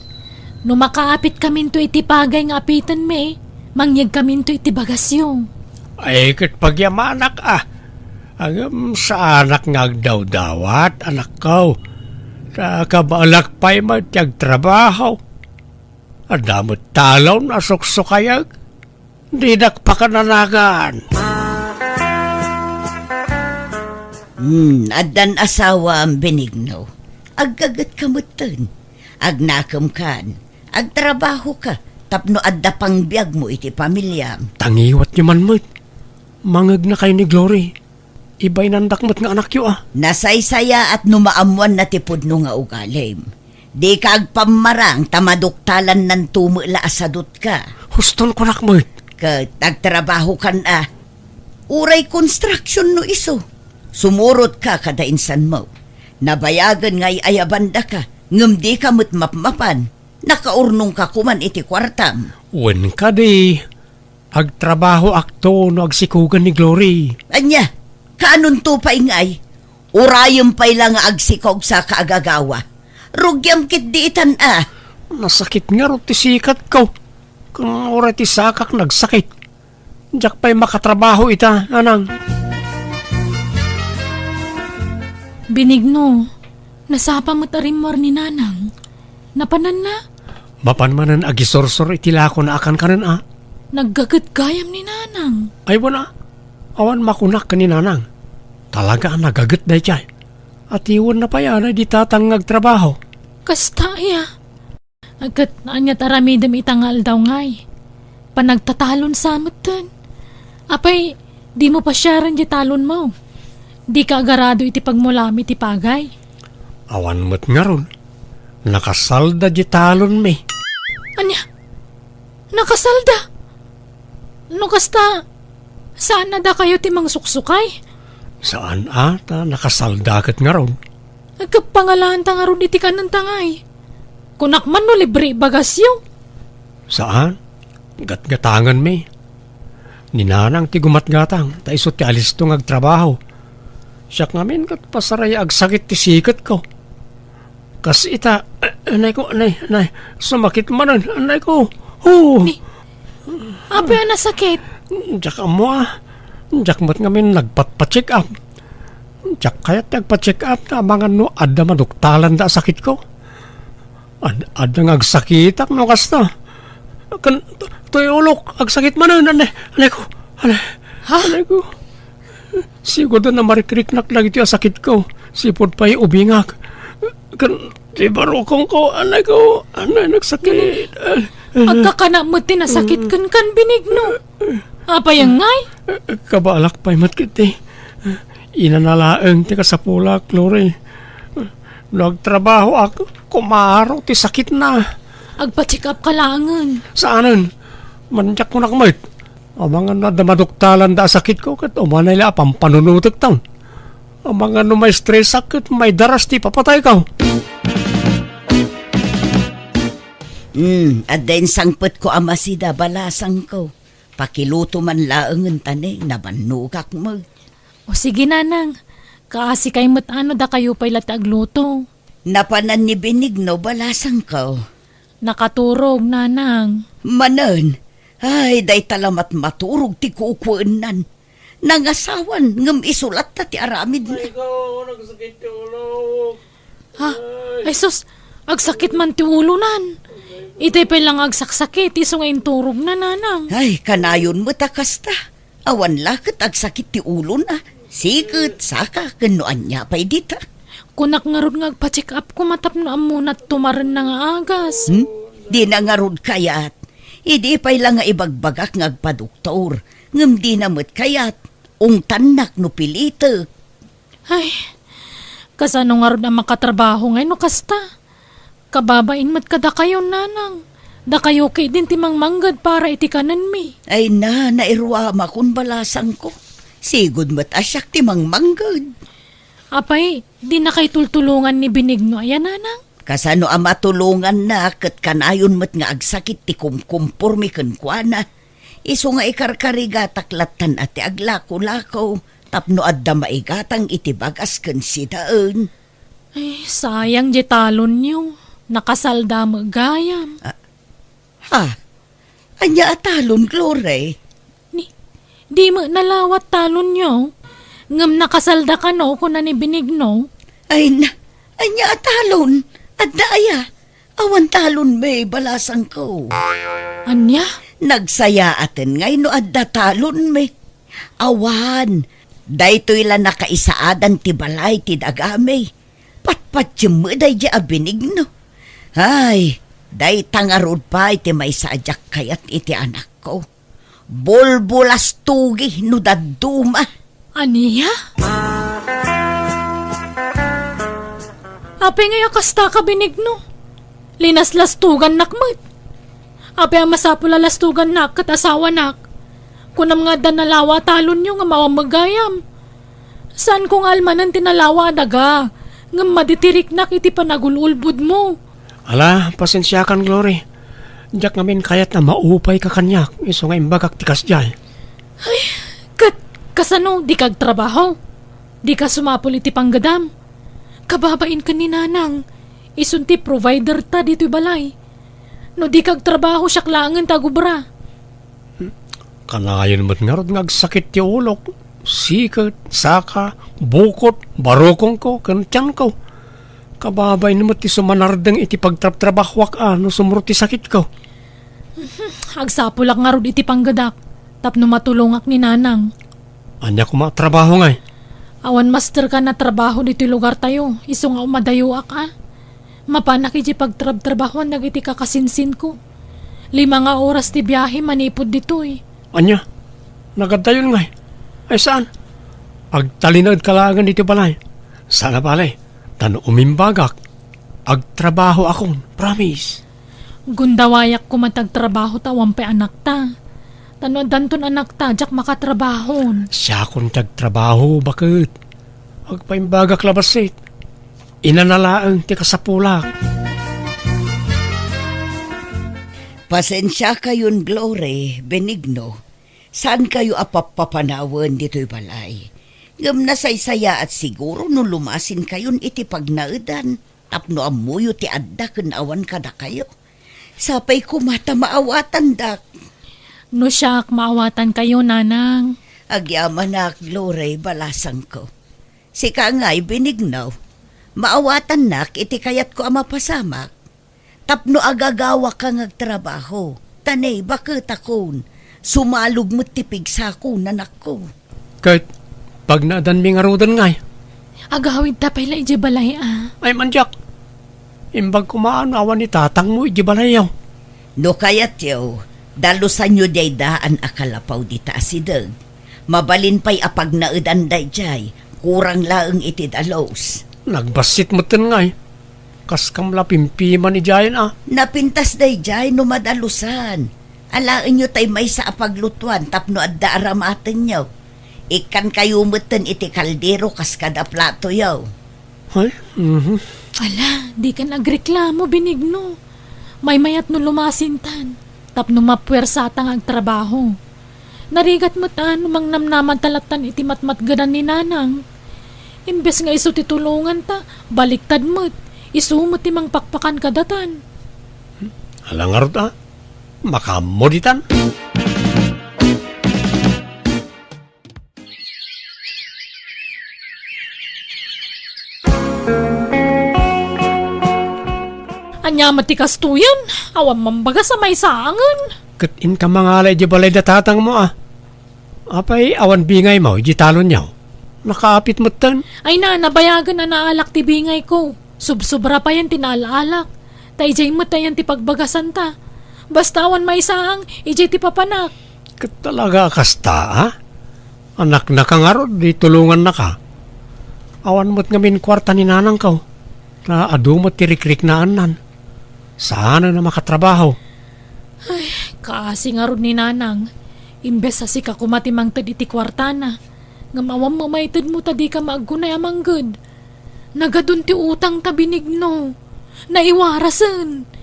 No makaapit kamin to iti pagay nga apitan me, mangyag kamin to iti bagasyo. Ay kat pagyamanak Agam sa anak nga agdaw-dawat, anak ko. Sa kabalak pa'y matyag trabaho. Adamot talaw na suksukayag. Di nakpakananagan. Adan asawa ang Benigno. Aggagat kamutan. Agnakam kan. Agtrabaho ka. Tapno adda pang biyag mo iti pamilya. Tangiwat niyo man mo't. Mangag na kayo ni Glory. Iba'y nandakmat nga anak yu Nasaysaya at numaamuan na tipod no nga ugalim. Di ka agpamarang tamaduktalan ng tumula asadot ka. Huston ko nakmo't. Kat agtrabaho kan Uray construction no iso. Sumurot ka kada insan mo. Nabayagan nga'y ayabanda ka. Ngam di ka mo't mapmapan. Nakaurnong ka kuman iti kwartam. Wen ka di. Agtrabaho akto no agsikugan ni Glory. Anya, kaanon to pa ingay? Urayom pa'y lang agsikog sa kaagagawa. Rugyam kit diitan Nasakit nga ro ti sikat ko. Kung oray ti sakak nagsakit. Diyak pa'y makatrabaho ita, anang. Binigno, nasapa mo tarimor ni nanang. Napanan na, Mapanmanan agisorsor itilako na akan kanan naggagat gayam ni nanang. Ay wala. Awan makunak ka ni nanang. Talaga nagagat na chay. At iwan na pa yan ay di tatang nagtrabaho. Kasta iya. Agat naanya taramidam itangal daw ngay. Panagtatalon sa amatan. Apay, di mo pa siyaran di talon mo. Di ka agarado iti pagmulami ti pagay. Awan mo't nga ron. Nakasalda di talon me. Anya? Nakasalda? No kasta, saan na da kayo timang suksukay? Saan ata nakasaldakat nga ron? Nagkapangalaan ta nga ron iti ka ng tangay. Kunakman no libre bagasyo. Saan? Gatgatangan me. Ninanang ti gumatgatang, ta isot ti alis to ngagtrabaho. Siyak ngamin kat pasaray agsakit ti sikat ko. Kas ita, anay ko, anay, sumakit manan, anay ko. Apo yan nasakit. Diyak mo Diyak mo't ngamin nagpatpa-check up. Diyak kaya't nagpa-check up na mga no, adda maduktalan da sakit ko. Adda ngagsakitak no kasta. Kan, tuyulok, agsakit manan, anay ko, anay ko. Siguro na marikrik-nak lang ito yung sakit ko. Sipod pa'y ubingak. Kan, di barokong ko, anay ko, anay nagsakit. Agkakana mo tinasakit kan Binigno. Apa yung ngay? Kabalak pa'y matkiti. Inanalaang ti kasapulak, Glory. Nagtrabaho ako, kumaro, ti sakit na. Agpa-check up ka langan. Saanan? Manjak ko nakmait. Ang mga nadamaduktalan da sakit ko, kat umanay la pampanunutik taon. Ang mga no may stress sakit, may daras ti papatay ka. At din sangpet ko amasida balasang ko. Pakiluto man laangan tani, nabanukak mo. O sige nanang, kaasi kay matano da kayo pa'y latagluto. Napanan ni Benigno balasang ko. Nakaturog nanang. Manan, ay day talamat maturog ti kukuenan. Nangasawan ngem isulat ta ti aramid na. Ha? Ay sus, agsakit man ti ulunan. Itay pa lang agsaksakit, iso ngayon turog na nanang. Ay, kanayon mo takasta. Awan lakit agsakit ti ulo na. Sikit, saka, kanuan niya pa'y dita. Kunak nga ron nga agpa-check up ko matap na amunat tumaran na nga agas. Di na nga rod kayat. Idi pa'y lang nga ibagbagak nga agpadoktor. Ngam di namot kayat. Ungtanak no pilitek. Ay, kasano nga ron ang makatrabaho ngay no kasta. Kababain mat kada kayo, nanang. Da kayo kay din timang manggad para iti kanan mi. Ay na, nairwama kun balasang ko. Sigod mat asyak timang manggad. Apay, di na kay tultulungan ni Benigno, ayan, nanang. Kasano ang matulungan na kat kanayon mat nga agsakit ti kumkumpor mi kenkwana. Iso nga ikarkariga taklatan at ti aglako-lakaw. Tapno adda maigatang iti bagas ken sidaan. Ay, sayang di talon niyo. Nakasalda mo gayam. Ha? Anya atalon, Glore? Di mo nalawat talon niyo. Ngam nakasalda ka no kung ni Benigno. Ay na, anya atalon. Adda aya. Awan talon may balasang ko. Anya? Nagsaya atin ngay no adda talon may. Awan. Daytoy la nakaisaadan ti balay ti dagame. Patpat yung day di Benigno. Ay, day tangarod pa iti may sadyak kayat iti anak ko. Bolbolas tugi no daduma. Aniya? Ape nga kasta ka Benigno. Linas lastugan nakmat. Ape ang masapula lastugan nak kat asawa nak. Kunam nga danalawa talon nyo nga mawamagayam. Saan kong almanan tinalawa daga? Nga maditirik nak iti panagululbud mo. Ala, pasensya kan, Glory. Diyak ngamin kayat na maupay ka kanyak. Iso nga imbagak tikas dyan. Kasano, di kag trabaho? Di ka sumapul iti panggadam? Kababain ka ni nanang. Isunti provider ta dito'y balay. No di kag trabaho siya klangan tagubra. Kanayon mo't nga rin ngagsakit ti ulok. Sikat, saka, bukot, barokong ko, kantiyan ko. Kababay naman ti sumanardang iti pagtrap-trabahwak no sumurot ti sakit ko. Agsapulak nga rin iti panggadak. Tapno matulungak ni nanang. Anya ko matrabaho nga eh. Awan master ka na trabaho dito lugar tayo. Iso nga umadayo ka. Mapanak iti pagtrab-trabahoan nagiti kakasinsin ko. 5 nga oras ti biyahe manipod dito eh. Anya, nagadayon nga eh. Ay saan? Agtalinag kalagan dito balay. Sana balay, tan umimbagak. Agtrabaho akong, promise. Gundawayak ko matagtrabaho tawang pe anak ta. Tano danton anak ta, jak makatrabahon. Siya akong tagtrabaho, bakit? Agpaimbagak labasit. Inanalaang ti kasapulak. Pasensya kayon, Glory, Benigno. Saan kayo apapapanawan dito'y balay? Ngam na saysaya at siguro no lumasin kayon iti pagnaudan. Tapno amuyo ti adda awan kada kayo. Sapay kumata maawatan dak. No siyak, maawatan kayo, nanang. Agyaman na, Glory, balasang ko. Si ka nga'y Benigno. Maawatan nak iti kayat ko ama pasamak. Tapno agagawa ka ngagtrabaho. Tanay, bakit akon? Sumalog mo tipig sa ako, nanak ko. Kahit pag naadan mi nga rodan nga eh. Agawid tapay la iji balay Ay manjak, imbag kumaan awan ni tatang mo iji balayaw. No kayat yaw, dalusan nyo day daan akalapaw di taasidag. Mabalin pa'y apag naadan day jay, kurang laeng iti dalos. Nagbasit mo tin nga eh. Kas kam lapimpiman ni Jayan Napintas day jay no madalusan. Alaan nyo tay may sa apaglutuan tapno adda aramaten nyo. Ikan kayo mutan iti kaldero kas kada plato yaw. Ay, Ala, di ka nagreklamo, Benigno. May mayat no lumasintan. Tapno mapuwersatang agtrabaho. Narigat mo tan, umang namnaman talatan iti matmatgadan ni nanang. Imbes nga iso titulungan ta, baliktad mo't. Isumot timang pakpakan kadatan. alangarot makamoditan. Anya matikas tuyan, awan mambaga sa may saangan. Katin ka mga alay di balay datatang mo Apay awan bingay mo, di talon niyaw. Nakaapit mo tan. Ay na, nabayagan na naalak ti bingay ko. Subsubra pa yan tinaalaalak. Tayjay mo tayan ti pagbagasan ta. Bastawan may isang, ijay ti papanak. Talaga kasta, ha? Anak na ka nga ron, di tulungan na ka. Awan mo't ngamin kwarta ni nanang ka. Na adumot tirik-rik na anan. Sana na makatrabaho. Kaasi nga ron ni nanang. Imbes sa sika kumatimang tadi ti kwarta na. Ngamawam mamaytid mo tadi ka maagunay amang good. Nagadun ti utang tabinig no. Naiwarasan.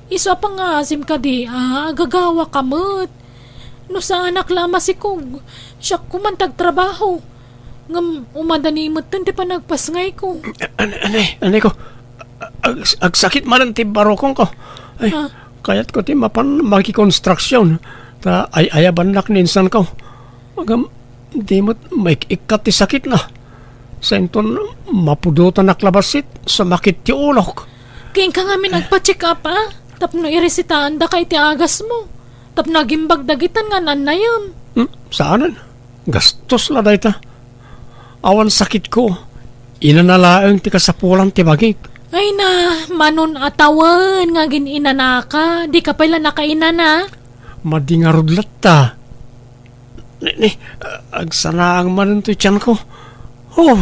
Isa pa nga asim ka di, gagawa ka mo't. No sa anak lama si Kog, siya kumantag trabaho. Ngam umadani mo't ti pa nagpasngay ko. Anay ko, agsakit man ang tibarokong ko. Ay, kaya't ko ti mapan makikonstruksyon. Ta ayaban nak ninsan ko. Agam, di mo't may ikat ti sakit na. Senton, mapudutan naklabasit, sumakit ti ulok. Kain ka nga nagpa-check up Tapno iresitaan da kay ti agas mo. Tapno agimbag dagitan nga nanayam. Saanan? Gastos la dayta. Awan sakit ko. Inanalaang ti kasapulan ti bagik. Ay na, manon atawan nga gininanaka. Di ka pala nakainana. Madingarudlat ta. Agsanaang manon ti tiyan ko. Oh,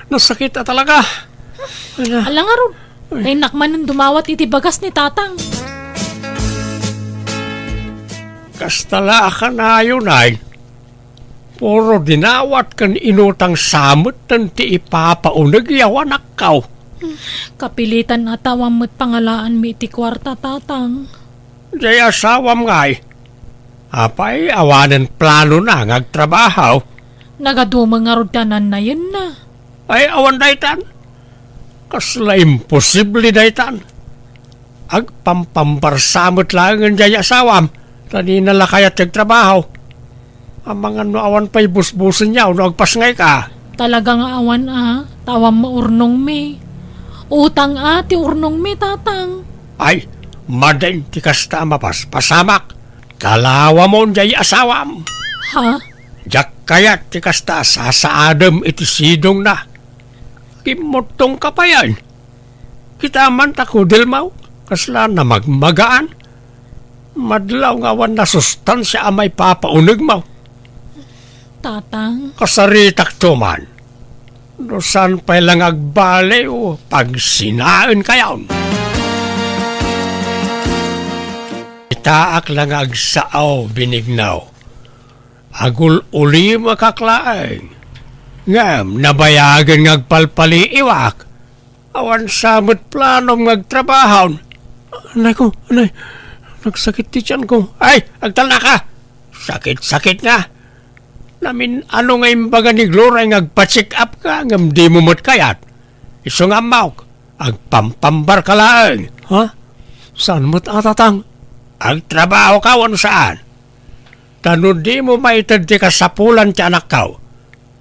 nasakit talaga. Alang nga ron. Ay nakmanon dumawat iti bagas ni tatang. Kastala ka na yun ay. Puro dinawat kan inutang samot tan ti ipapaunag yawan akaw. Kapilitan atawam mo't pangalaan mi iti kwarta tatang. Di asawam ngay. Apay awanan plano na ngagtrabaho. Nagadumang nga rodanan na yun na. Ay awan daytan. Kasla imposible daytan. Agpampambarsamot lang ang jay asawam. Tani nalakayat nagtrabaho. Ang mga awan pa'y busbusin niya o agpasngay ka. Talaga nga awan tawam mo urnong mi. Utang ti urnong mi tatang. Ay, madain ti kasta mapas pasamak. Kalawa mo jay asawam. Ha? Jak kayat ti kasta sasaadam iti sidong na. Kimotong ka pa yan. Kita man takudil mo. Kasla na magmagaan. Madlaw nga awan na sustansya amay papaunig mo. Tatang? Kasaritak to man. No saan pa lang agbale o pagsinaan kayaw. Itaak lang agsaaw binignaw. Agul uli makaklaeng. Ngam, nabayagan ngagpalpali iwak. Awan samot planom ngagtrabahaw. Anay ko, anay. Nagsakit ti tiyan ko. Ay, agtala ka. Sakit-sakit na. Namin ano nga imbaga ni Gloria ngagpa-check up ka ngam di mo mo't kayat. Iso nga mauk. Agpampambar ka lang. Ha? Saan mo't atatang? Agtrabaho ka wano saan? Tano di mo maitad ti kasapulan ti anak ka.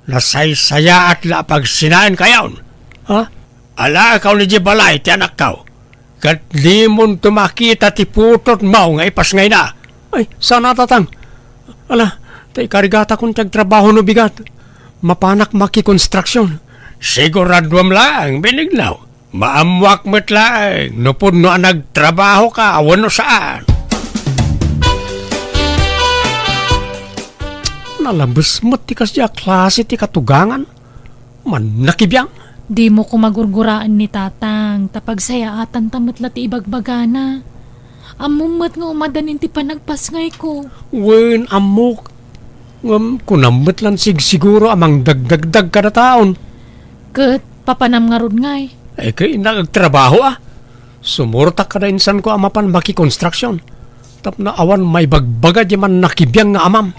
Nasaysaya at lapag sinaan kayaw. Ha? Ala ikaw ni Jibalay ti anak ka. Kat di mo tumakita ti putot mo nga ipasngay na. Ay, sana tatang? Ala, tay karigata kong tagtrabaho no bigat. Mapanak makikonstruksyon. Siguradwam lang, binignaw. Maamwak mo't lang. Nupod no nagtrabaho ka, awan no saan. Nalabas mo't ti kasya klase ti katugangan. Man nakibiyang. Di mo ko magurguraan ni tatang, tapag sayaatan tamot lati ibagbagana. Amumot nga umadanin ti panagpasngay ko. Wen, amok. Kunamot lang siguro amang dagdagdag kada taon. Kat, papanam nga ron ngay. Eh, kaya nagtrabaho Sumurtak ka na insan ko amapan makikonstruksyon. Tap na awan may bagbaga di man nakibiyang nga amam.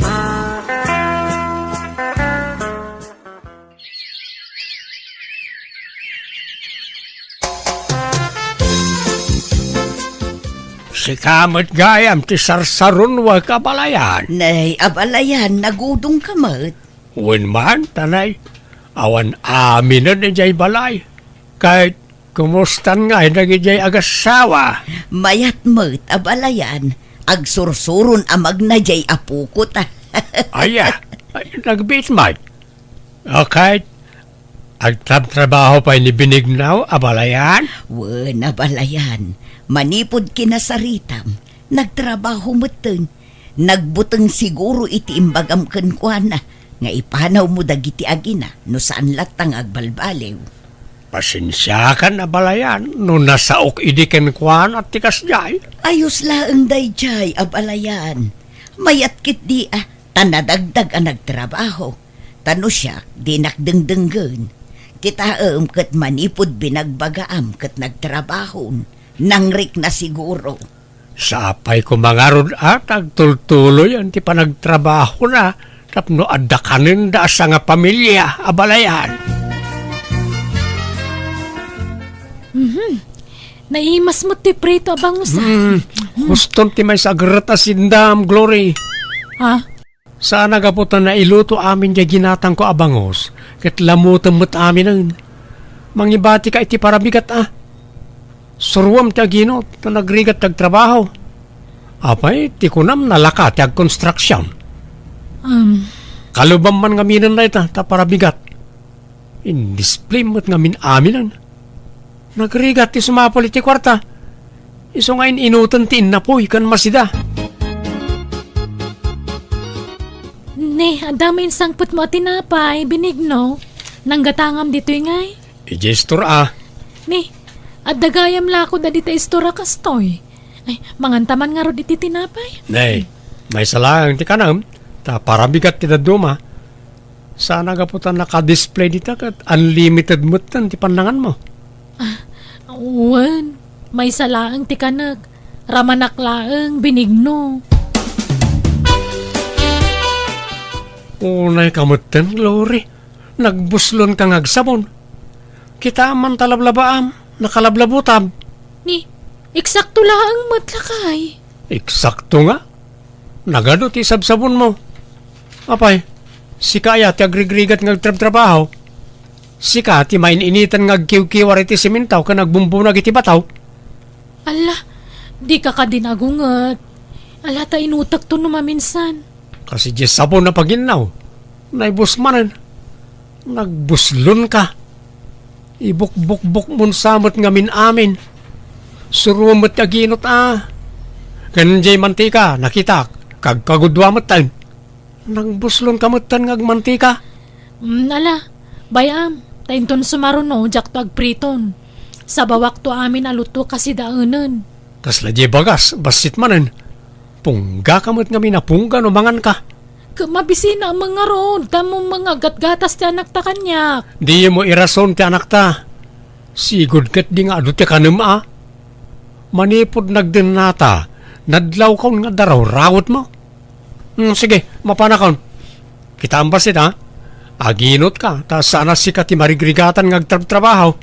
Si kamot gayam ti sarsaron wa kabalayan. Nay, abalayan, nagudong kamat. Wen man, tanay. Awan amin na ni jay balay. Kahit kumustan nga nagijay agasawa. Mayat mat, abalayan. Agsursurun amag na jay apukot Aya, nagbit mat. O kahit agtrabaho pa ni binignaw, abalayan. Wen, abalayan. Manipod kinasaritam. Nagtrabaho moten. Nagbuteng siguro iti imbagam ken kuana nga ipanaw mo dagiti agina no saan latang agbalbalew. Pasensya ka na balayan no nasaok idi ken kuan at tikas jay. Ayos laeng dayjay abalayan. Mayat kit di tanadagdag ang nagtrabaho. Tano siya di nakdengdenggen. Kita ket manipod binagbagaam ket nagtrabahon. Nangrik na siguro. Sapay ko mangarod at agtultuloy ang ti panagtrabaho na tapno adda kanin da sa nga pamilya abalayan. Naimas mo ti prito abang usa. Guston ti may sagrata sindam, Glory. Ha? Saan nagaputan na iluto amin di ginatang ko abangos ket lamutan mo't amin ang mangibati ka iti parabigat Suruam ti aginot na nagrigat tagtrabaho. Apay, ti kunam nalaka ti ag-construction. Kalubam man ngaminan na ita, ta parabigat. In-display mo't ngamin aminan. Nagrigat ti sumapol iti kwarta. Iso ngayon inutan ti inapoy kan masida. Ne, adamin sangput mo tinapay, binigno. Nanggatangam dito ngay. Ijestor Ne, at dagayam lako da dita istora kastoy. Ay, mangantaman nga ro diti tinapay. Nay, may salang ti kanam, ta parabigat ti daduma. Sana gaputan naka-display dita kat unlimited mutan ti panangan mo. Uwan, may salaang ti kanag. Ramanaklaang binigno. Unay kamutan, Glory. Nagbuslon kang agsabon. Kita man talablabaam, nakalablabutab. Ni, eksakto laang matlakay. Eksakto nga. Nagado ti sabsabon mo. Apay, si kaya ti agrigrigat ngagtrab-trabaho. Si ka ti main-initan ngagkiw-kiwar iti simintaw ka nagbumbunag iti bataw. Ala, di ka kadinagungat. Ala ta inutak to numaminsan. Kasi di sabon na paginaw. Naibusmanan. Nagbuslon ka. Ibuk-buk-buk mon samot ngamin amin. Surumot aginot Kanjay mantika, nakita. Kagkagudwa matan. Nagbuslon kamutan ngagmantika. Ala, bayam. Tainton sumaruno, jak to agpriton. Sa bawak to amin aluto kasi daanan. Kasla di bagas, basit manen. Pungga kamot nga minapungga no mangan ka. Mabisina ang mga ron. Tamo mga gatgatas ti anak ta kanyak. Di mo irason ti anak ta. Sigod kat di nga adu ti kanam Manipod nagdenata. Nadlaw kaun nga daraw rawot mo. Sige, mapanakon. Kita ang basit Aginot ka, ta sana si ka ti marigrigatan ngagtrabaho.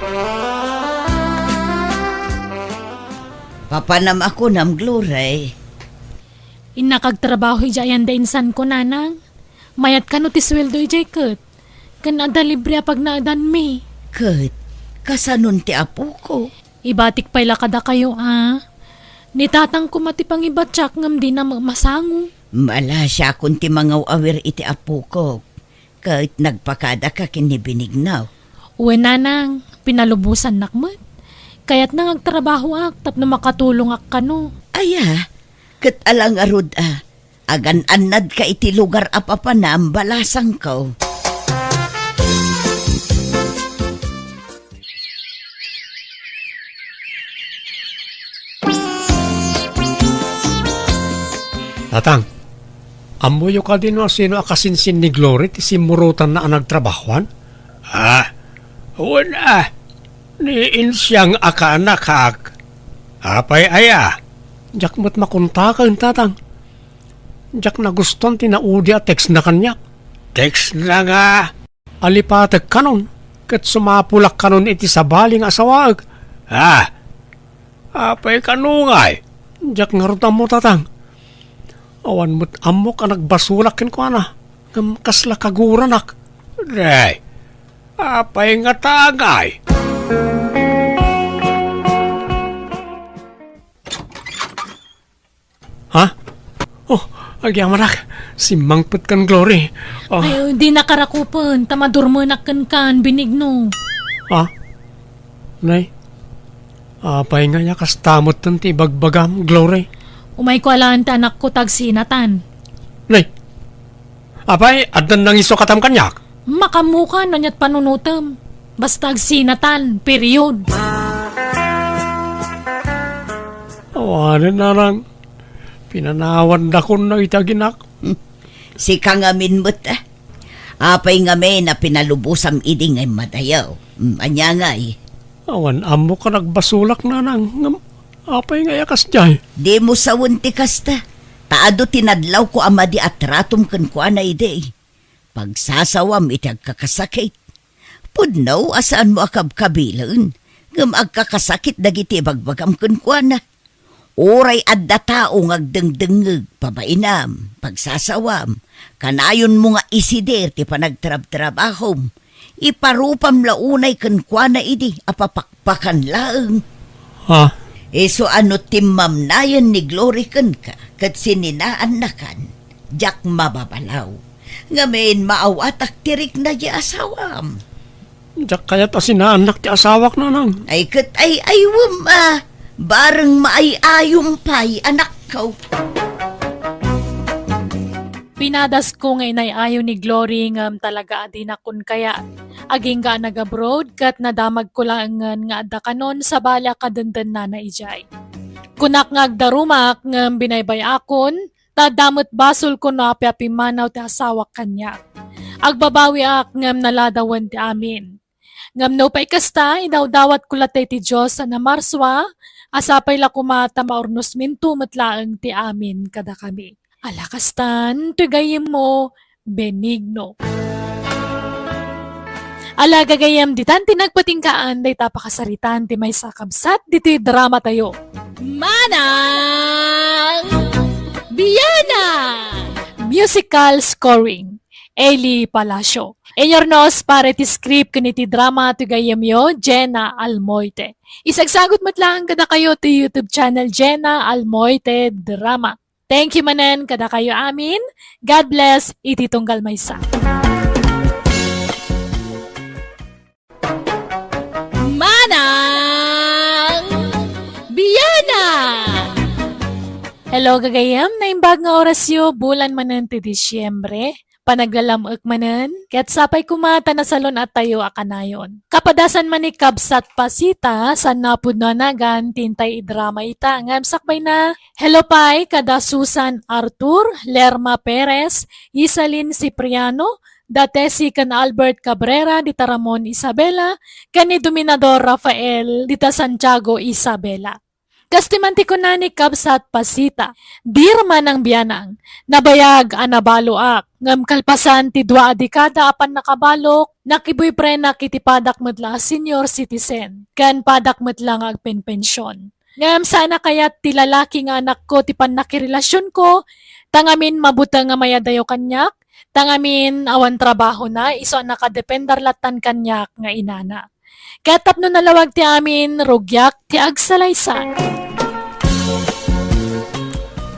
Papanam ako nam Glory. Inakagtrabaho ijayan da insan ko nanang. Mayat ka no ti sweldo ijay kat. Kan ada libre pag naadan mi. Ket, kasanon ti apo ko. Ibatik pala kada kayo Nitatang ko matipang ibatsak ngam di na masango. Mala siya kung ti mga awir iti apo ko. Ket nagpakada ka kinibinignaw. Uwe nanang, pinalubusan nakmat. Kaya't nang agtrabaho tap na makatulong kano. Aya, ket alang arud agan anad ka iti lugar apapanam balasang ko. Tatang, amuyo ka din sino akasinsin ni Glory ti simurutan na nagtrabahuan? Wala. Niin siyang akanak. Apay Jak mo't makuntakan, tatang. Jak na guston tinaudi at text na kanya. Text na nga. Alipatag kanon. Kat sumapulak kanon iti sabaling asawag. Apay kanungay. Jak nga rutam mo, tatang. Awan mo't amok ang nagbasulakin ko kasla kaguranak. Day, apay nga tagay. Agyaman si Mangput kan Glory. Ay, di nakarakupan. Tamadurmanak kan binigno. Nay, apay nga niya kastamot tanti bagbagam Glory. Umay ko alaan ta anak ko tagsinatan. Nay, apay, adan nang iso katam kanyak. Makamuka na niya't panunutem. Basta agsinatan, period. Awanan na lang. Pinanawan na ko na itaginak. Si kangamin mo't apay ngamin na pinalubusam iding ay madayaw. Anya nga Awan amo ka nagbasulak na nang. Apay nga yakas jay. Di mo sawunti kasta. Taado tinadlaw ko amadi at ratom kan ko na ide. Pagsasawam itag kakasakit. Pudnaw asaan mo akab-kabilan. Ngam agkakasakit dagiti bagbagam kan ko na. Oray adda tao ngagdengdengeg pabainam, pagsasawam, kanayon mo nga isider ti panagtrab-trabahom, iparupam launay kan kwa na idi, apapakpakan laeng. Ha? So ano timmam nayan ni Glory kan ka, kat sininaan na kan, jak mababalaw. Ngamin maawatak tirik na di asawam. Diyak kaya't asinaanak ti asawak na nang. Ay kat ay aywam bareng maayayong pay anak ko. Pinadas ko nga inayayo ni Glory ngam talaga adinakon kaya aging ga nag-abroad kat nadamag ko lang nga adda kanon sa bala kadandan na ijay. Kunak nga agdarumak ngam binaybay akon, tadamot basol ko na apyapimanaw ti asawak kanya. Agbabawi ak ngam naladawan ti amin. Ngam no pa'y kasta, idawdawat ko latay ti Diyos na marswa, asapay la kumata maornos minto matlaang ti amin kada kami. Alakastan, tugayim mo, benigno. Ala gagayam ditan tinagpatingkaan, day tapakasaritan ti may sakabsat, diti drama tayo. Manang Biyana! Musical scoring, Eli Palacio. Enyornos para ti script kaniti drama ti gayamyo, Jenna Almoite. Isagsagot matlang kada kayo ti YouTube channel Jenna Almoite Drama. Thank you manen kada kayo amin. God bless, iti tunggal maysa. Manang Biyana! Hello gagayam, naimbag nga orasyo, bulan manen ti Disyembre. Panaglalamok manen, ket sapay kumata na salon at tayo akanayon. Kapadasan man ni Kabsat Pasita, sa napud na nagan, tintay idrama ita, ngam sakbay na. Hello pay, kada Susan Arthur, Lerma Perez, Isalin Cipriano, Datesi kan Albert Cabrera, Dita Ramon Isabela, kani Dominador Rafael, Dita Santiago Isabela. Kastimanti ko na ni Kabsat Pasita, dirma ng biyanang, nabayag anabaloak, ngam kalpasan ti 2 dekada apan nakabalok, nakiboy pre nakitipadak medla senior citizen, kan padak medla nga agpenpensyon. Ngam sana kayat ti lalaki nga anak ko ti pannakirelasyon ko, tangamin mabuta nga mayadayo kanyak, tangamin awan trabaho na, iso nakadependar latan kanyak nga inana. Katap no nalawag ti amin, rugyak ti agsalaysan.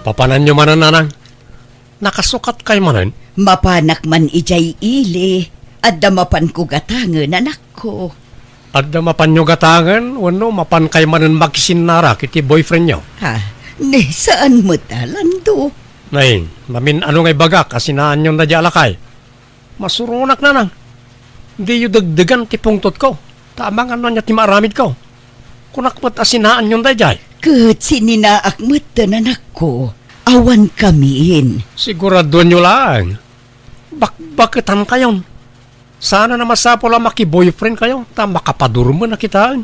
Papanan nyo manan nanang. Nakasukat kay manan. Mapanak man ijay ili, at damapan ko gatangan anak ko. Adda mapan nyo gatangan, wano mapan kay manan magsinara kiti boyfriend nyo. Ha, ni saan mo talando? Nay, mamin ano ngay bagak asinaan nyo na di alakay. Masurunak nanang. Di yu dagdagan ti pungtot ko. Tamang ano niya ti maaramid ko. Kunakpat asinaan nyo na di. Kat sininaak mo anak ko, awan kamiin. Sigurado nyo lang. Bakbakitan kayon. Sana na masapo lang maki-boyfriend kayo. Ta makapadurmo na kitaan.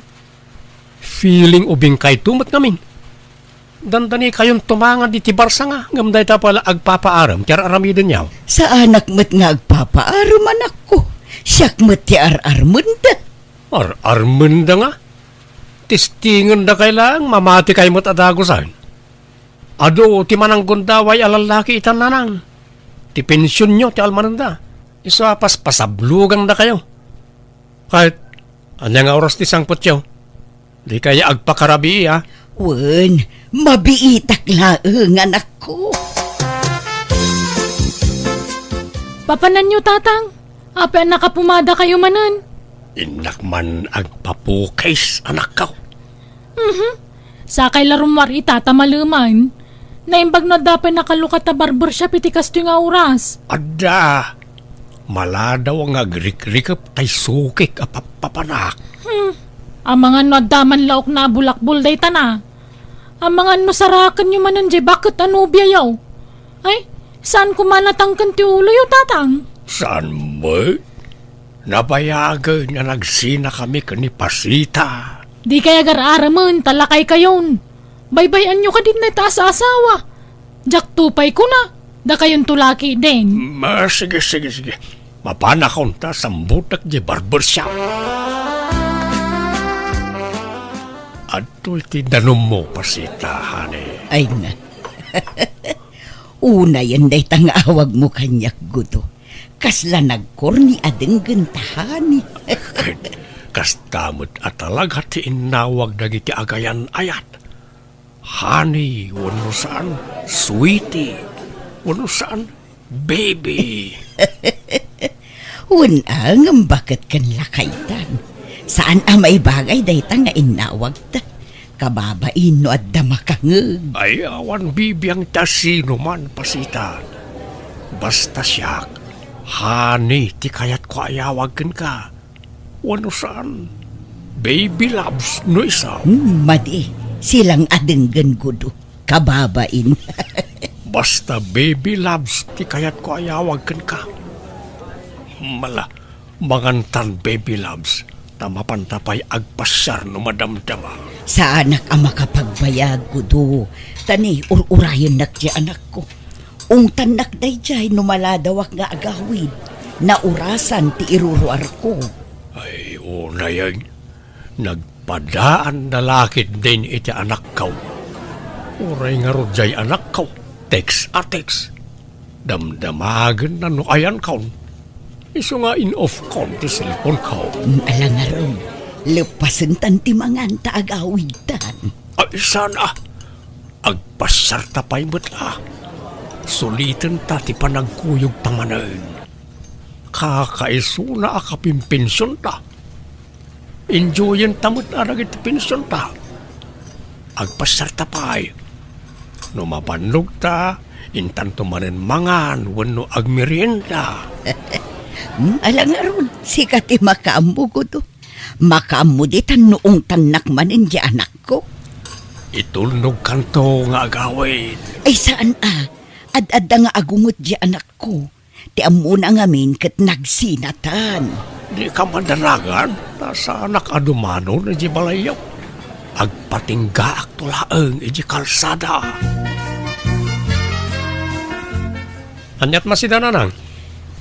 Feeling ubing kay tumat namin. Dandani kayon tumangan di tibarsa nga. Ngamday ta pala agpapaaram. Tiyar aramidin yaw. Sa anak mo't nga agpapaaram anak ko. Siyak mo't ti ar-armunda. Armunda nga. Tistingan na kailang mamati kayo mo't adagosan. Ado, ti mananggon daway alalaki itan nanang. Ti pensyon nyo, ti almananda. Isa pasablugan na kayo. Kahit, anya nga oras ti sangpot nyo. Di kaya agpakarabi, ha? Wen, mabiitak laeng anak ko. Papanan nyo tatang, apa nakapumada kayo manan? Inak man agpapukais, anak ka. Sakay larumwar itatamaluman. Naimbag na dapat nakalukat na barbershop iti kasto nga oras. Adda, maladaw ang agrik-rikap kay sukik a papanak. Ang mga no daman laok na bulakbol day tana. Ang mga no sarakan nyo manan jay bakit ano biyayaw? Ay, saan ko manatangkan ti ulo yung tatang? Saan mo? Nabayagan na nagsina kami kani Pasita. Di kaya gar-araman, talakay kayon. Baybayan nyo ka din na taas sa asawa. Jak tupay ko na. Da kayon tulaki din. Sige. Mapanakon ta sambutak di barbershop. Ato iti danom mo, Pasita, honey. Ay na. Una yan day tangawag mo kanyak gudo. Kasla nagkorni adeng gentahani. Kastamot at talaga ti inawag dagiti agayan ayat. Honey, wano saan, sweetie, wano saan, baby. Unang bakit kan lakaytan. Saan may bagay day ta nga inawag ta. Kababain no at damakangag. Ay, awan bibiyang tasino man, Pasita. Basta siya, honey, ti kayat ko ayawagan ka. Wano saan, baby loves no isa. Madi, silang adenggan gudo. Kababain. Basta baby loves, ti kayat ko ayawagan ka. Mangantan baby loves, tamapantapay agpasyar no madamdama. Sa anak ang makapagbayag gudo. Tani, urayan nak di anak ko. Ungtan nak day jay numaladawak nga agawid. Na urasan ti iruruar ko. Ay, una yan. Nagpadaan na lakit din iti anak ko. Uray nga rodyay anak ko. Text a text. Damdamagan na no ayan ko. Iso nga in-off ko ti cellphone ko. Alang nga ron, lepasan tanti mangan ta agawid tan. Ay, sana. Agpasyar tapay mo't Sulitan ta ti panagkuyog tamanan. Kakaiso na akapimpensyon ta. Enjoyin tamot arag iti pensyon ta. Agpasyar tapay. No mapanlog ta, intanto manen mangan, wano agmerienda. Alang nga ron, sikat ti makaambo ko to. Makaambo di tan noong tanak manin di anak ko. Itulnog kanto nga agawin. Ay saan Ad-adda nga agungot di anak ko. Ti amuna ngamin kat nagsinatan. Di ka madaragan, nasa anak adumano na di balayaw. Agpatingga aktulaang iji kalsada. Anyat masidananang?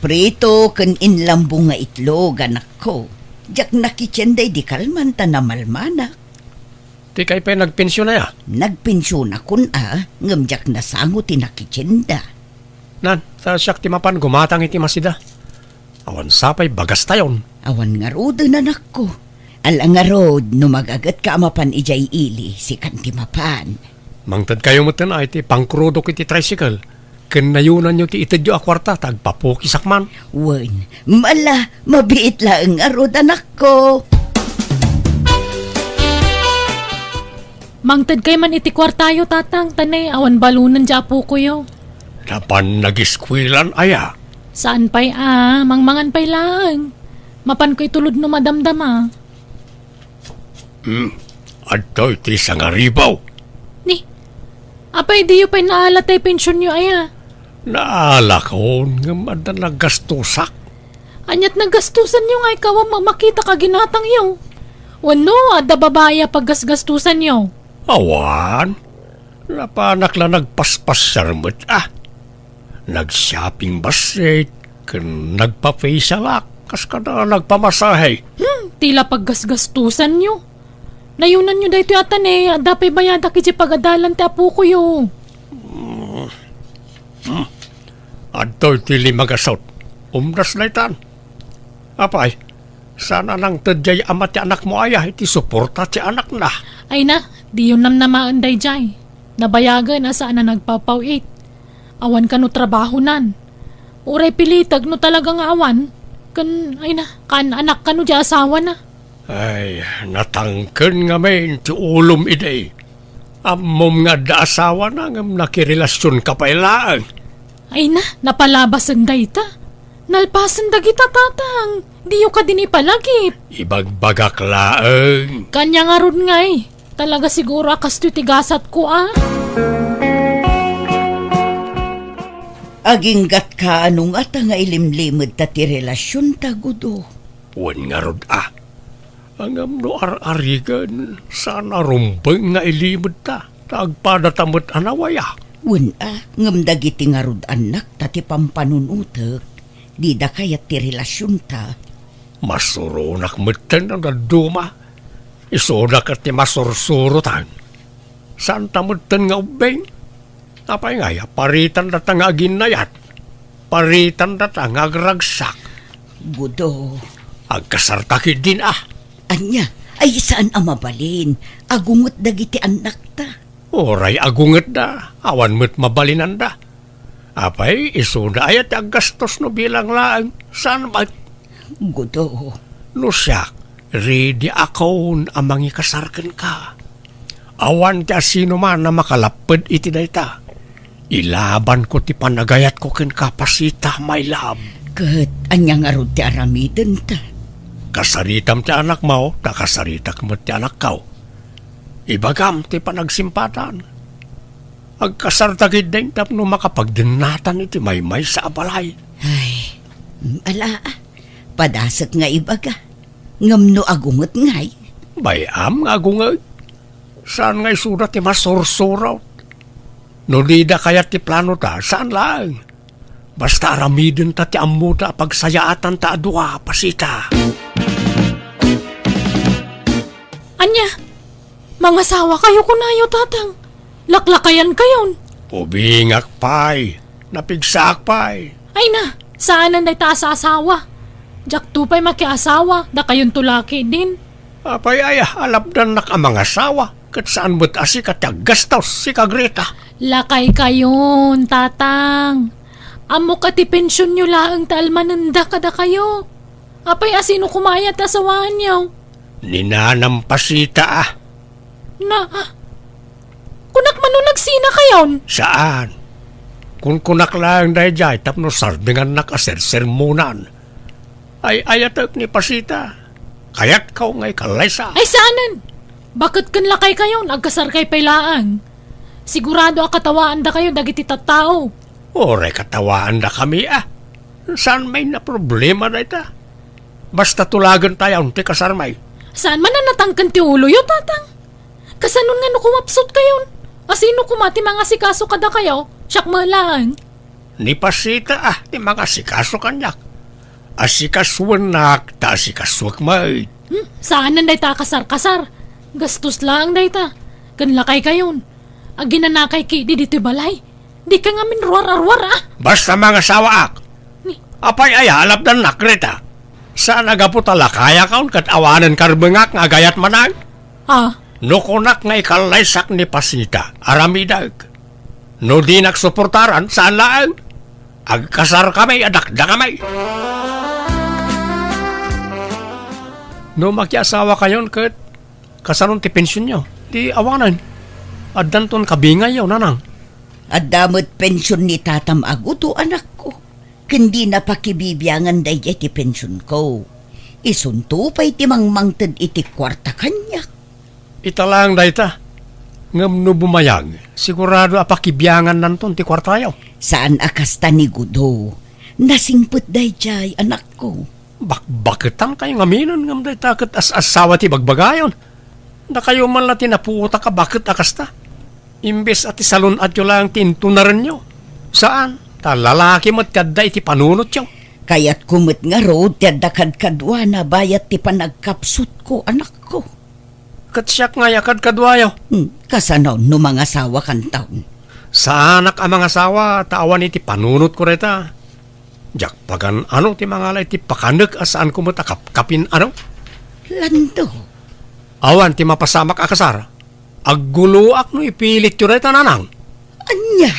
Prito kan inlambong nga itlog anak ko. Jak nakitsenday di kalman ta na malmanak. Di kay pa nagpensyon na ya? Nagpensyon akon ngam jak nasango ti nakitsenda. Nan, sa siyak ti mapan gumatang iti masida. Awan sapay bagas tayon. Awan nga rod anak ko. Alang nga rod, no magagat ka amapan ijay ili, si kanti mapan. Mangtad kayo mo tanay ti pangkrudok iti tricycle. Kinayunan nyo ti itadyo akwarta, tagpapukisakman. Wan, mabiit lang nga rod anak ko. Mangtad kay man iti kwartayo tatang, tanay awan balunan dya po ko yo. Napan nagiskwilan aya. Saan pa'y mangmangan pa'y lang. Mapan ko'y tulod no madamdama. Adto iti sangaribaw. Ni, apay di yu pa'y naalatay pensyon nyo aya. Naalakon nga madan nagastusak. Anyat nagastusan nyo nga ikaw ang makita ka ginatang yo. Wano, adda babaya paggasgastusan nyo. Awan, napanak lang nagpaspas sarmot Nag-shopping basit, nagpa-facial kas ka na nagpamasahe. Tila paggasgastusan nyo. Nayunan nyo dahito atan adda pa'y bayada kiji pagadalan ti apo ko yo. Adto iti limagasot, umras na itan. Apay, sana nang tadyay ama ti anak mo aya, iti suporta ti anak na. Ay na, di yun namaan day jay. Nabayagan saan na nagpapawit. Awan ka no trabaho nan. Uray pilitag no talagang awan. Ay na, kan anak ka no di asawa na. Ay, natangken nga men ti ulom iday. Amom nga da asawa na ngam nakirelasyon ka pa ilaang. Ay na, napalabas ang dayta. Nalpasan dagita tatang. Diyo ka din ipalagip. Ibagbagak laang. Kanya nga ron ngay. Talaga siguro akas tigasat ko Aginggat ka anong ata nga ilimlimod ta ti relasyon ta, Gudo. Wan nga rod Ang amno ar-arigan, sana rumbeng nga ilimod ta. Tagpadatamot anawaya. Ngam dagiti nga rod anak ta ti pampanunutek. Di da kayat ti relasyon ta. Masurunak meten ang daduma. Isunak at ti masursurutan. Saan tamutan nga ubeng? Apay nga, paritan data nga aginayat. Paritan data nga agragsak. Gudo. Agkasartakid din Anya, ay saan ang mabalin? Agungot dagiti anak ta. Oray agunget da, awan mo't mabalinan da. Apay, isuna ayat aggastos no bilang laang. Saan ba? Gudo. No siyak, ready akon amangi kasarken ka. Awan ti asino man na makalapad iti dayta. Ilaban ko ti panagayat ko ken kapasita, my love. Kat, anya nga rod ti aramiden ta. Kasaritam ti anak mo, kasaritak mo ti anak kaw. Ibagam ti panagsimpatan. Agkasartagid din tapno makapagdinatan iti maymay sa abalay. Ay, ala, padasat nga ibaga. Ngamno agungot ngay. Bayam nga gungay. Saan ngay sudat ti masursuraw? No di da kaya ti plano ta, saan lang? Basta aramidin ta ti ammo ta pagsayaatan ta adwa pasita. Anya, mga sawa kayo kunayo tatang. Laklakayan kayon. Ubingak pay, napigsak pay. Ay na, saan ang dayta sa asawa? Jak tupay makiasawa, da kayon tulaki din. Apay alapdan nak ang mga asawa. Kat saan mo't asikat gastos si Kagreta. Lakay kayon, tatang. Amo ka ti pensyon nyo laang talmananda kada kayo. Apay asino kumayat asawahan nyo? Ninanampasita Kunak man nung nagsina kayon? Saan? Kung kunak lang dahi jay tapno sardingan nakasersermonan. Ay ayatak ni Pasita. Kayat kau ngay kalaysa. Ay saanan? Bakit kan lakay kayon? Agkasar kay pailaan. Sigurado akatawaan da kayo dagiti tattao. Oray katawaan da kami Saan may na problema na ita? Basta tulagan tayo ti kasarmay. Saan man na natangkan ti ulo yun, tatang? Kasanon nga no kumapsot kayon? Asino kumati mga sikaso kada kayo? Siyak malaan. Ni Pasita ti mga sikaso kanyak. Asikaswanak ta asikaswak may. Saan nanday ta kasar-kasar? Gastos lang day ta. Kan lakay kayon. Aginanakay ki di dito balay. Di ka nga minruar-arwar Basta mga sawaak. Apay alap dan nakreta. Saan agaputa lakaya kaon kat awanan karbengak nga gayat manang? No kunak nga ikalaysak ni Pasita, aramidag. No di nagsuportaran, saan lang? Agkasar kami, adakda kami. No makiasawa kayon kat kasaron ti pensyon nyo, di awanan. Addan ton kabingay yaw, nanang. At damot pensyon ni tatam aguto anak ko. Kundi napakibibiyangan day iti pensyon ko. Isunto pa'y timangmangtad iti kwarta kanyak. Ita lang dayta. Ngam no bumayag, sigurado apakibyangan nanton ti kwartayaw. Saan akasta ni Gudo? Nasingput day jay anak ko. Bakbaketan kayo ngaminan ngam dayta ket as-asawa ti bagbagayon. Na kayo man la tinaputa ka bakit akasta. Imbes at isalun at yun lang tintunaran nyo. Saan? Ta lalaki mo't kadda iti panunot yun. Kaya't kumit nga road tiyada kadkadwa na bayat ti panagkapsut ko anak ko. Katsyak nga yakad kadwayo. Kasanaw no mga asawa kan taon. Sa anak ang mga asawa, tawan iti panunot ko reta. Jak pagan ano ti mga lay ti pakanek asaan ko mo takapkapin ano? Lando. Awan ti mapasamak akasar. Agguluak no ipilit yun reta nanang. Anya.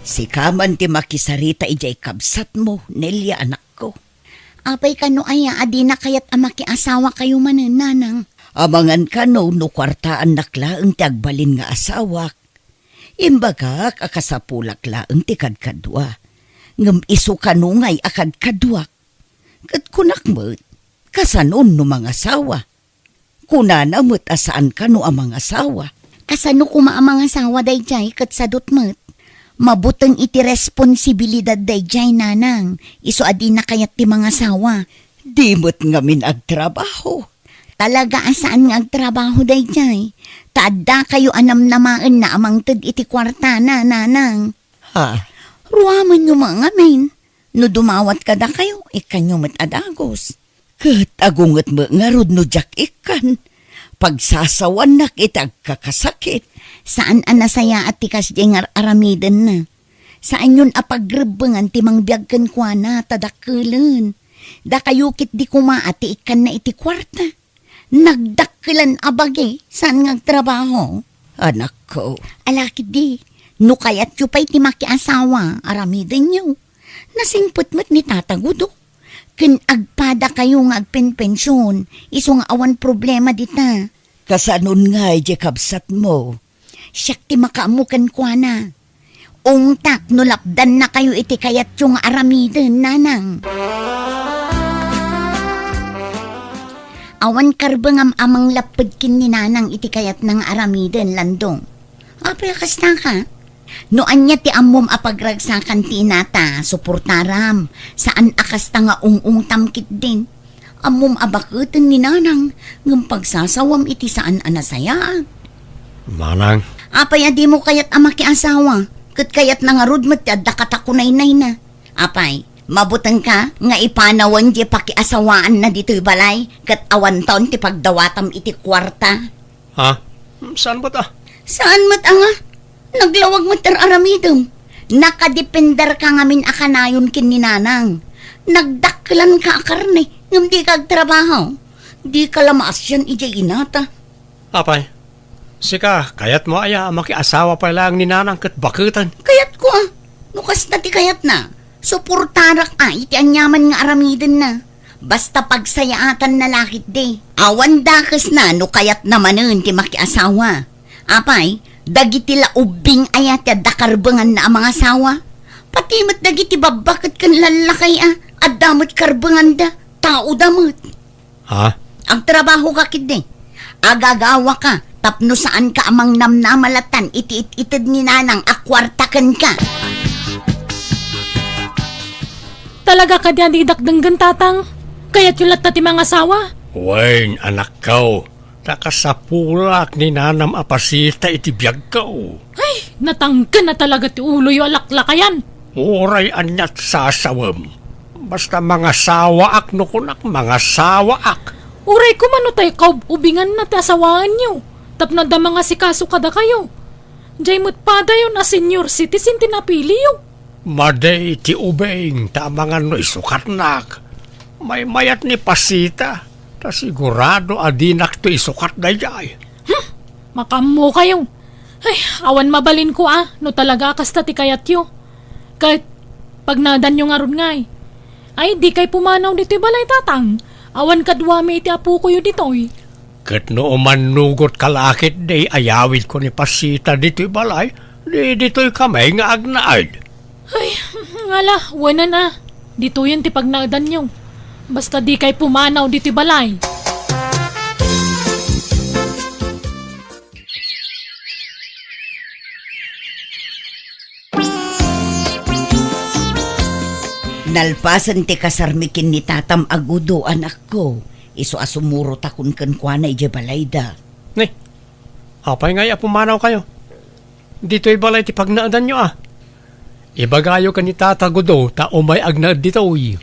Si kaman ti makisarita ijay kabsat mo, Nelia anak ko. Apay kano aya adi na kayat amaki asawa kayo mananang. Amangan ka no kwartaan naklaang ti agbalin nga asawak. Imbagak akasapulak laang ti kadkadwa. Ngem iso kanungay akad kadwak. Kat kunak mo't kasanon no mga asawa. Kunana mo't asaan ka no amang asawa. Kasano kuma ang mga asawa dayjay kat sadot met. Mabutang iti responsibilidad dayjay nanang. Iso adi na kayat ti mga asawa. Di mo't ngamin agtrabaho. Talaga asaan nga agtrabaho dayjay. Taadda kayo anamnamaan na amang ted iti kwarta na nanang. Ha? Ruaman nyo mga men. No dumawat kada kayo, ikanyo met adagos. Kat agungat mo nga rod no jak ikan. Pagsasawan nak itag kakasakit. Saan anasaya at tikas jengar aramiden na? Saan yun apagrebengan timang biyagkan kwa na tadakkelan? Da kayukit di kumaati ikan na iti kwarta. Nagdakkelan abage, saan ngagtrabaho? Anak ko, Alakit di, no kayat yu pa'y timaki asawa, aramiden nyo. Nasingputmet ni tatagudo. Ken agpada kayo nga agpenpensyon, iso nga awan problema dita. kasanon nga iti kabsat mo. Siyak ti makaamukan kwa na. Ungtak no lapdan na kayo iti kayat yung aramiden, nanang. Awan karbangam amang lapad kin ni nanang iti kayat ng aramiden, landong. Apre kasta ka. No anya ti ammom apagragsakan ti inata, suportaram, saan akasta nga ung tamkit din. Ammom abakutin ni nanang, ng pagsasawam iti saan anasaya. Manang, Apay adi mo kayat ama ki asawa, kat kayat na nga rudmat ti adda katakunay-nay na. Apay, mabutang ka, nga ipanawan di pakiasawaan na dito'y balay, kat awan taon ti pagdawatam iti kwarta. ha? Saan ba ta? Saan mat nga? Naglawag mo tar aramidom. Nakadepender ka ngamin akanayon kin ni nanang. Nagdaklan ka akarne, ngam di kag trabaho. Di ka lamas yan ijay inata. Apay, sika, kayat mo aya makiasawa pa lang ni nanang kat bakutan. Kayat ko nukas na ti kayat na. Suportarak iti anyaman nga aramidin na. Basta pagsayaatan na lakit de. Awan dakas na no kayat namanen ti makiasawa. Apay, dagiti laubing ayat ya dakarbengan na ang mga asawa. Pati mat dagiti babakit kan lalakay at damot karbengan da, tao damot. Ha? Ang trabaho ka kid agagawa ka, tapno saan ka amang namnamalatan, iti-itid ni nanang akwartakan ka. Talaga ka diyan di dakdanggan tatang. Kaya't yulat na ti mga asawa. Wain, anak kau. Nakasapulak ni nanam apasita iti biyag kau. Ay, natangkan na talaga ti ulo yung alaklakayan. Uray anyat sasawam. Basta mga sawaak no kunak, mga sawaak. Uray ko mano tayo kaubingan na ti asawaan nyo. Tapno da mga sikaso kada kayo. Diyay mo't pada yun na senior citizen tinapili yun. Maday iti ubeng, tamangan no isukat nak. May mayat ni pasita. Ta sigurado adinak to isukat na jay. Makamo kayo. Ay, awan mabalin ko no talaga kasta ti kayat yo. Kahit pag nadan yung aron ngay. Ay, di kay pumanaw dito balay tatang. Awan kadwami iti apo ko yun ditoy. Kat no umanugot kalakit day ayawid ko ni pasita dito'y balay, di dito'y kamay nga agnaad. Ay, ngala, wala na. Dito yun ti pag nadan nyo. Basta di kay pumanaw dito balay. Nalpasan ti kasarmikin ni tatam agudo anak ko. Iso asumuro takun kan kwa na ije balayda. Ni, apay nga pumanaw kayo. Dito'y balay ti pagnaadan nyo Ibagayo ka ni tatagudo, ta umay agnaad dito'y.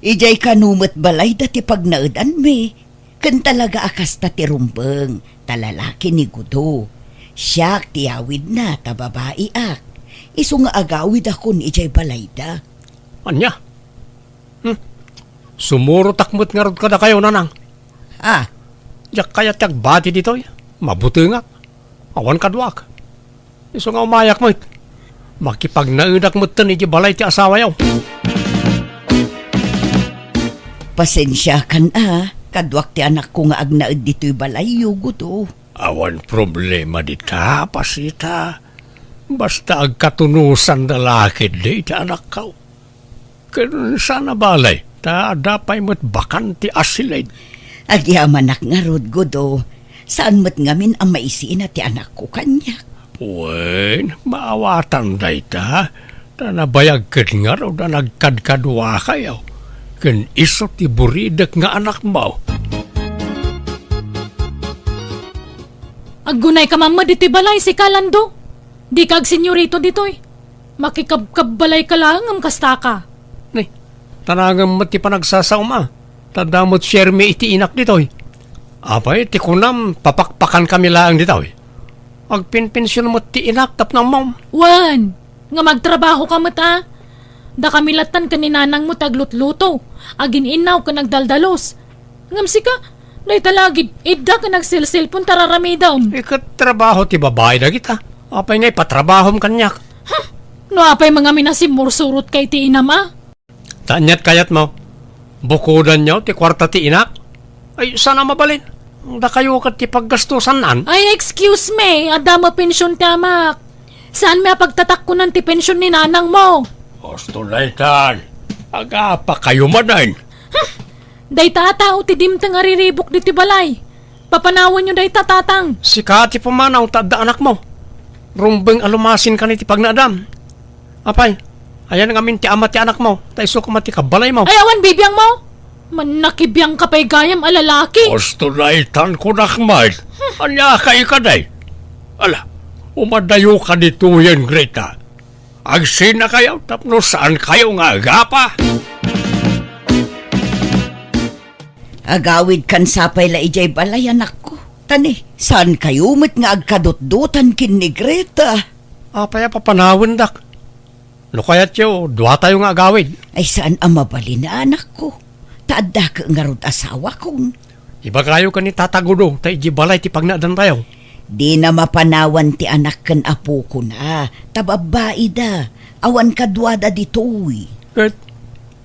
Ijay kanumat balayda ti pagnaadan me. Kan talaga akas ta ti rumbeng, talalaki ni gudo. Siyak ti awid na ta babae ak. Iso nga agawid akon ijay balayda. Anya? Sumuro takmut nga rod kada kayo nanang. Jak kaya tiag bati dito'y. Mabuti nga. Awan kadwak. Iso nga umayak mo makipagnaudak mo tan iti balay ti asawa yaw. Pasensya kan Kadwak ti anak ko nga agnaed dito'y balayo, Gudo. Awan problema dita, pasita. Basta agkatunusan na lakid di iti anak ka. Kaya sana balay, ta dapay mo't bakanti asilid. Agyaman nak nga rod, Gudo. Saan mo't ngamin ang maisiin ti anak ko kanya? Wen, maawatan day ta. Ta nabayag kat nga raw na nagkadkadwa kayo. Kan iso ti buridak nga anak mo. Aggunay ka mama dito'y balay si Kalando. Di kag senyorito dito'y. Makikabbalay ka lang ang kasta ka. Ni, tanagam mo ti panagsasaum Tadamot share me iti inak dito'y. Apay, ti kunam, papakpakan kami lang dito'y. Agpinpensyon mo ti inak tap ng mom. Wan, nga magtrabaho ka mata. Da kamilatan ka ni nanang mo taglutluto. Agin inaw ka nagdaldalos. Ngamsi ka, day talagid, idda ka nagsilsilpon tararamidam. Ikat trabaho ti babae na kita. Apay ngay patrabahom kanyak. No apay mga minasimursurot kay ti inama. Tanyat kayat mo. Bukudan nyo ti kwarta ti inak. Ay, sana mabalin. Da kayo kat ti paggastusan nan. Ay, excuse me, adama pensyon ti amak. Saan may pagtatakkunan ti pensyon ni nanang mo? Gusto na itan. Aga pa kayo manan. Day tatao ti dimtang ariribok di ti balay. Papanawan nyo day tatatang. Si Kati pumanaw tadda anak mo. Rumbeng alumasin ka ni ti pagnaadam. Apay, ayan nga min ti ama ti anak mo. Taiso ka mati kabalay mo. Ay, awan bibiyang mo. Manakibiyang kapay gayam alalaki. Gusto na itan ko nakmad. Anya kay ka day. Ala, umadayo ka dito yan, Greta. Agsin na kayo, tapno saan kayo nga agapa? Agawid kan sapay la ijay balay anak ko. Tani, saan kayo met nga agkadot-dotan kin ni Greta? Apaya papanawin dak. No kaya't yo, dua tayo nga agawid. Ay saan ang mabali na anak ko? Taadda ka nga rod asawa kong. Iba kayo ka ni tatagudo, ta iji balay ti pagnadan tayo. Di na mapanawan ti anak kan apo ko na. Tababae da. Awan kadwada ditoy. Kat,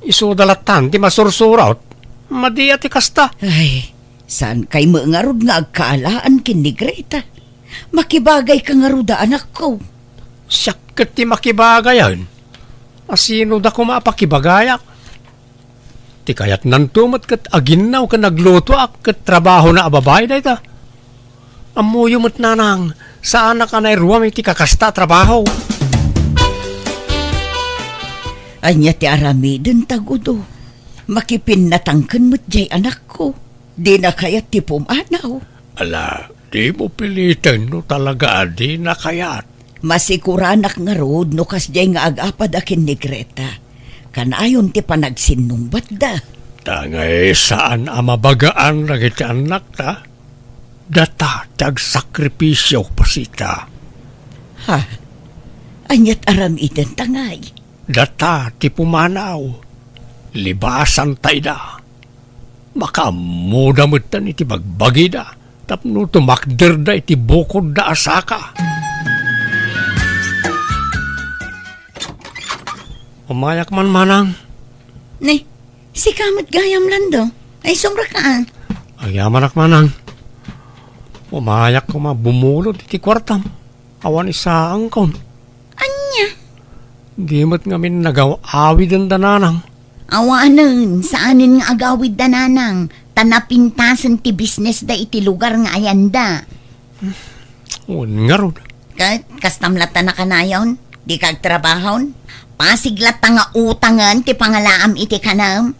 iso dalatan ti masursurat. Madi ati kasta. Ay, saan kay nga rod nga agkaalaan kin ni Greta? Makibagay ka nga rod anak ko. Siyak kat ti makibagayan. Asino da ko mapakibagayak? Ti kayat nantumot kat aginaw ka nagluto ak kat trabaho na ababay da ita. Amuyo mo't nanang, saan na ka na iruwam iti kakasta trabaho? Anya ti aramidin tagudo. Makipinatangkan mo't jay anak ko. Di na kayat ti pumanaw. Ala, di mo pilitin no talaga di na kayat. Masikuranak nga rod no kas jay nga agapad akin ni Greta. Kanayon ti panagsinumbat da. Tangay saan amabagaan na iti anak ta? Data tagsakripisyo pasita. Ha? Anyat aramidin tangay. Data ti pumanaw. Libasan tayo da. Makamuda mo tan iti bagbagi da. Tapno tumakder da iti bukod da asaka. Umayak man manang. Ne, si Kamot Gayam Lando. Ay, sombra ka. Ayaman ak manang. Umayak ko bumulod iti kwartam. Awan isa angkon. Anya? Di mo't ngamin nagaw-awid ang dananang. Awanan, saanin nga agawid dananang. Tanapintasan ti business da iti lugar nga ayanda. Nga rod. Kastamlatan na kanayon. Di kag trabahon. Pasiglat nga utangan ti pangalaam iti kanam.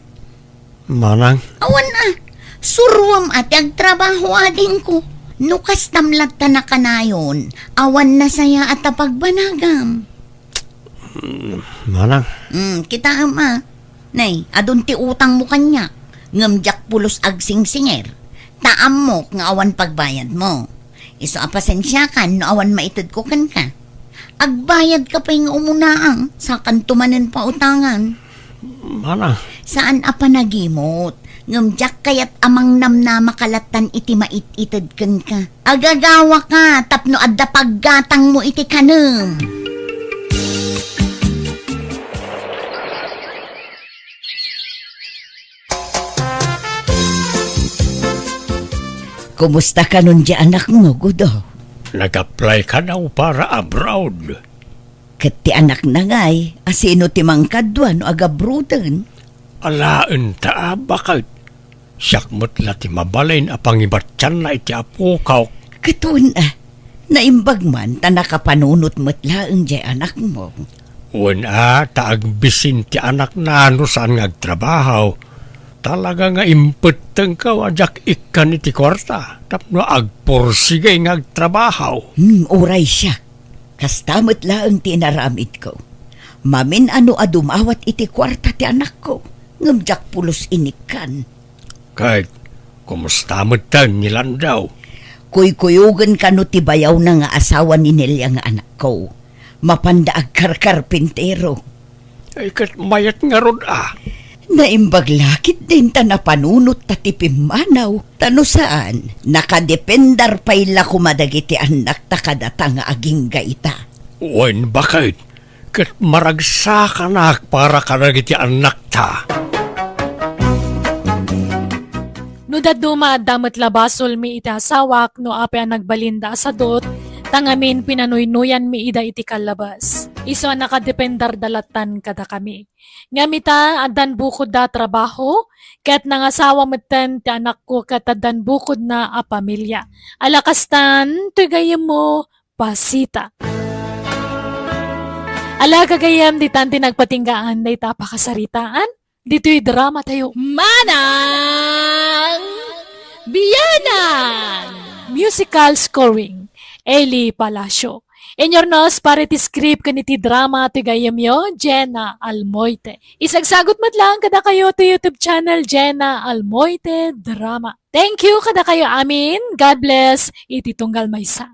Manang. Awan na. Suruam at agtrabaho adin ko. Nukas tamlat na kanayon. Awan na saya at pagbanagam. Manang. Kita ama. Nay, adun ti utang mo kanya. Ngamjak pulos agsinger. Taam mo nga awan pagbayad mo. Iso apasensya kan no awan maitid ko kan ka. Agbayad ka pa yung umunaang sa kantumanan pa utangan. Manang. Saan apa nagimot? Ngamjak kayat amang namna makalatan iti mait-itid kan ka. Agagawa ka tapno adda paggatang mo iti kanam. Kumusta ka nun di anak mo, Gudo? Nag-apply ka na para abroad. Kat ti anak na ngay, asino ti mangkadwa no agabrudan. Alaan ta bakit? Siyak mo't ti mabalain apang ibatyan na iti apukaw. Katun naimbag man ta nakapanunot matlaang di anak mo. Una, taagbisin ti anak na ano saan ngagtrabaho. Talaga nga impeteng ka wajak ikan iti kwarta. Tapno agporsigay ngagtrabaho. Uray siya. Kastamot laang ti inaramid ko. Mamin ano adumawat iti kwarta ti anak ko. Ngamjak pulos inikan. Kahit, kumusta mo tan nilan daw? Kuy-kuyugan ka no ti bayaw na nga asawa ni Nelia nga anak ko. Mapandaag karkarpintero. Ay kat mayat nga rod Naimbag lakit din ta napanunot ta ti pimanaw. Tano saan? Nakadependar payla kumadagiti anak ta kadata nga aging gaita. Wen bakit? Kat maragsa ka na para kanagiti anak ta. No daduma damat labasol mi iti asawak no ape ang nagbalinda sa dot, tangamin pinanuynuyan mi ida iti kalabas. Iso nakadependar dalatan kada kami. Ngamita adan bukod da trabaho, kat nangasawa matan ti anak ko kat adan bukod na a pamilya. Alakastan, tuyagayam mo, pasita. Ala kagayam di tanti nagpatinggaan na itapakasaritaan. Dito'y drama tayo. Manang Biyanan! Musical scoring. Eli Palacio. Enyornos para ti script kaniti drama ti gayamyo, Jenna Almoite. Isagsagot mat lang kada kayo to YouTube channel Jenna Almoite Drama. Thank you kada kayo amin. God bless. Iti tunggal maysa.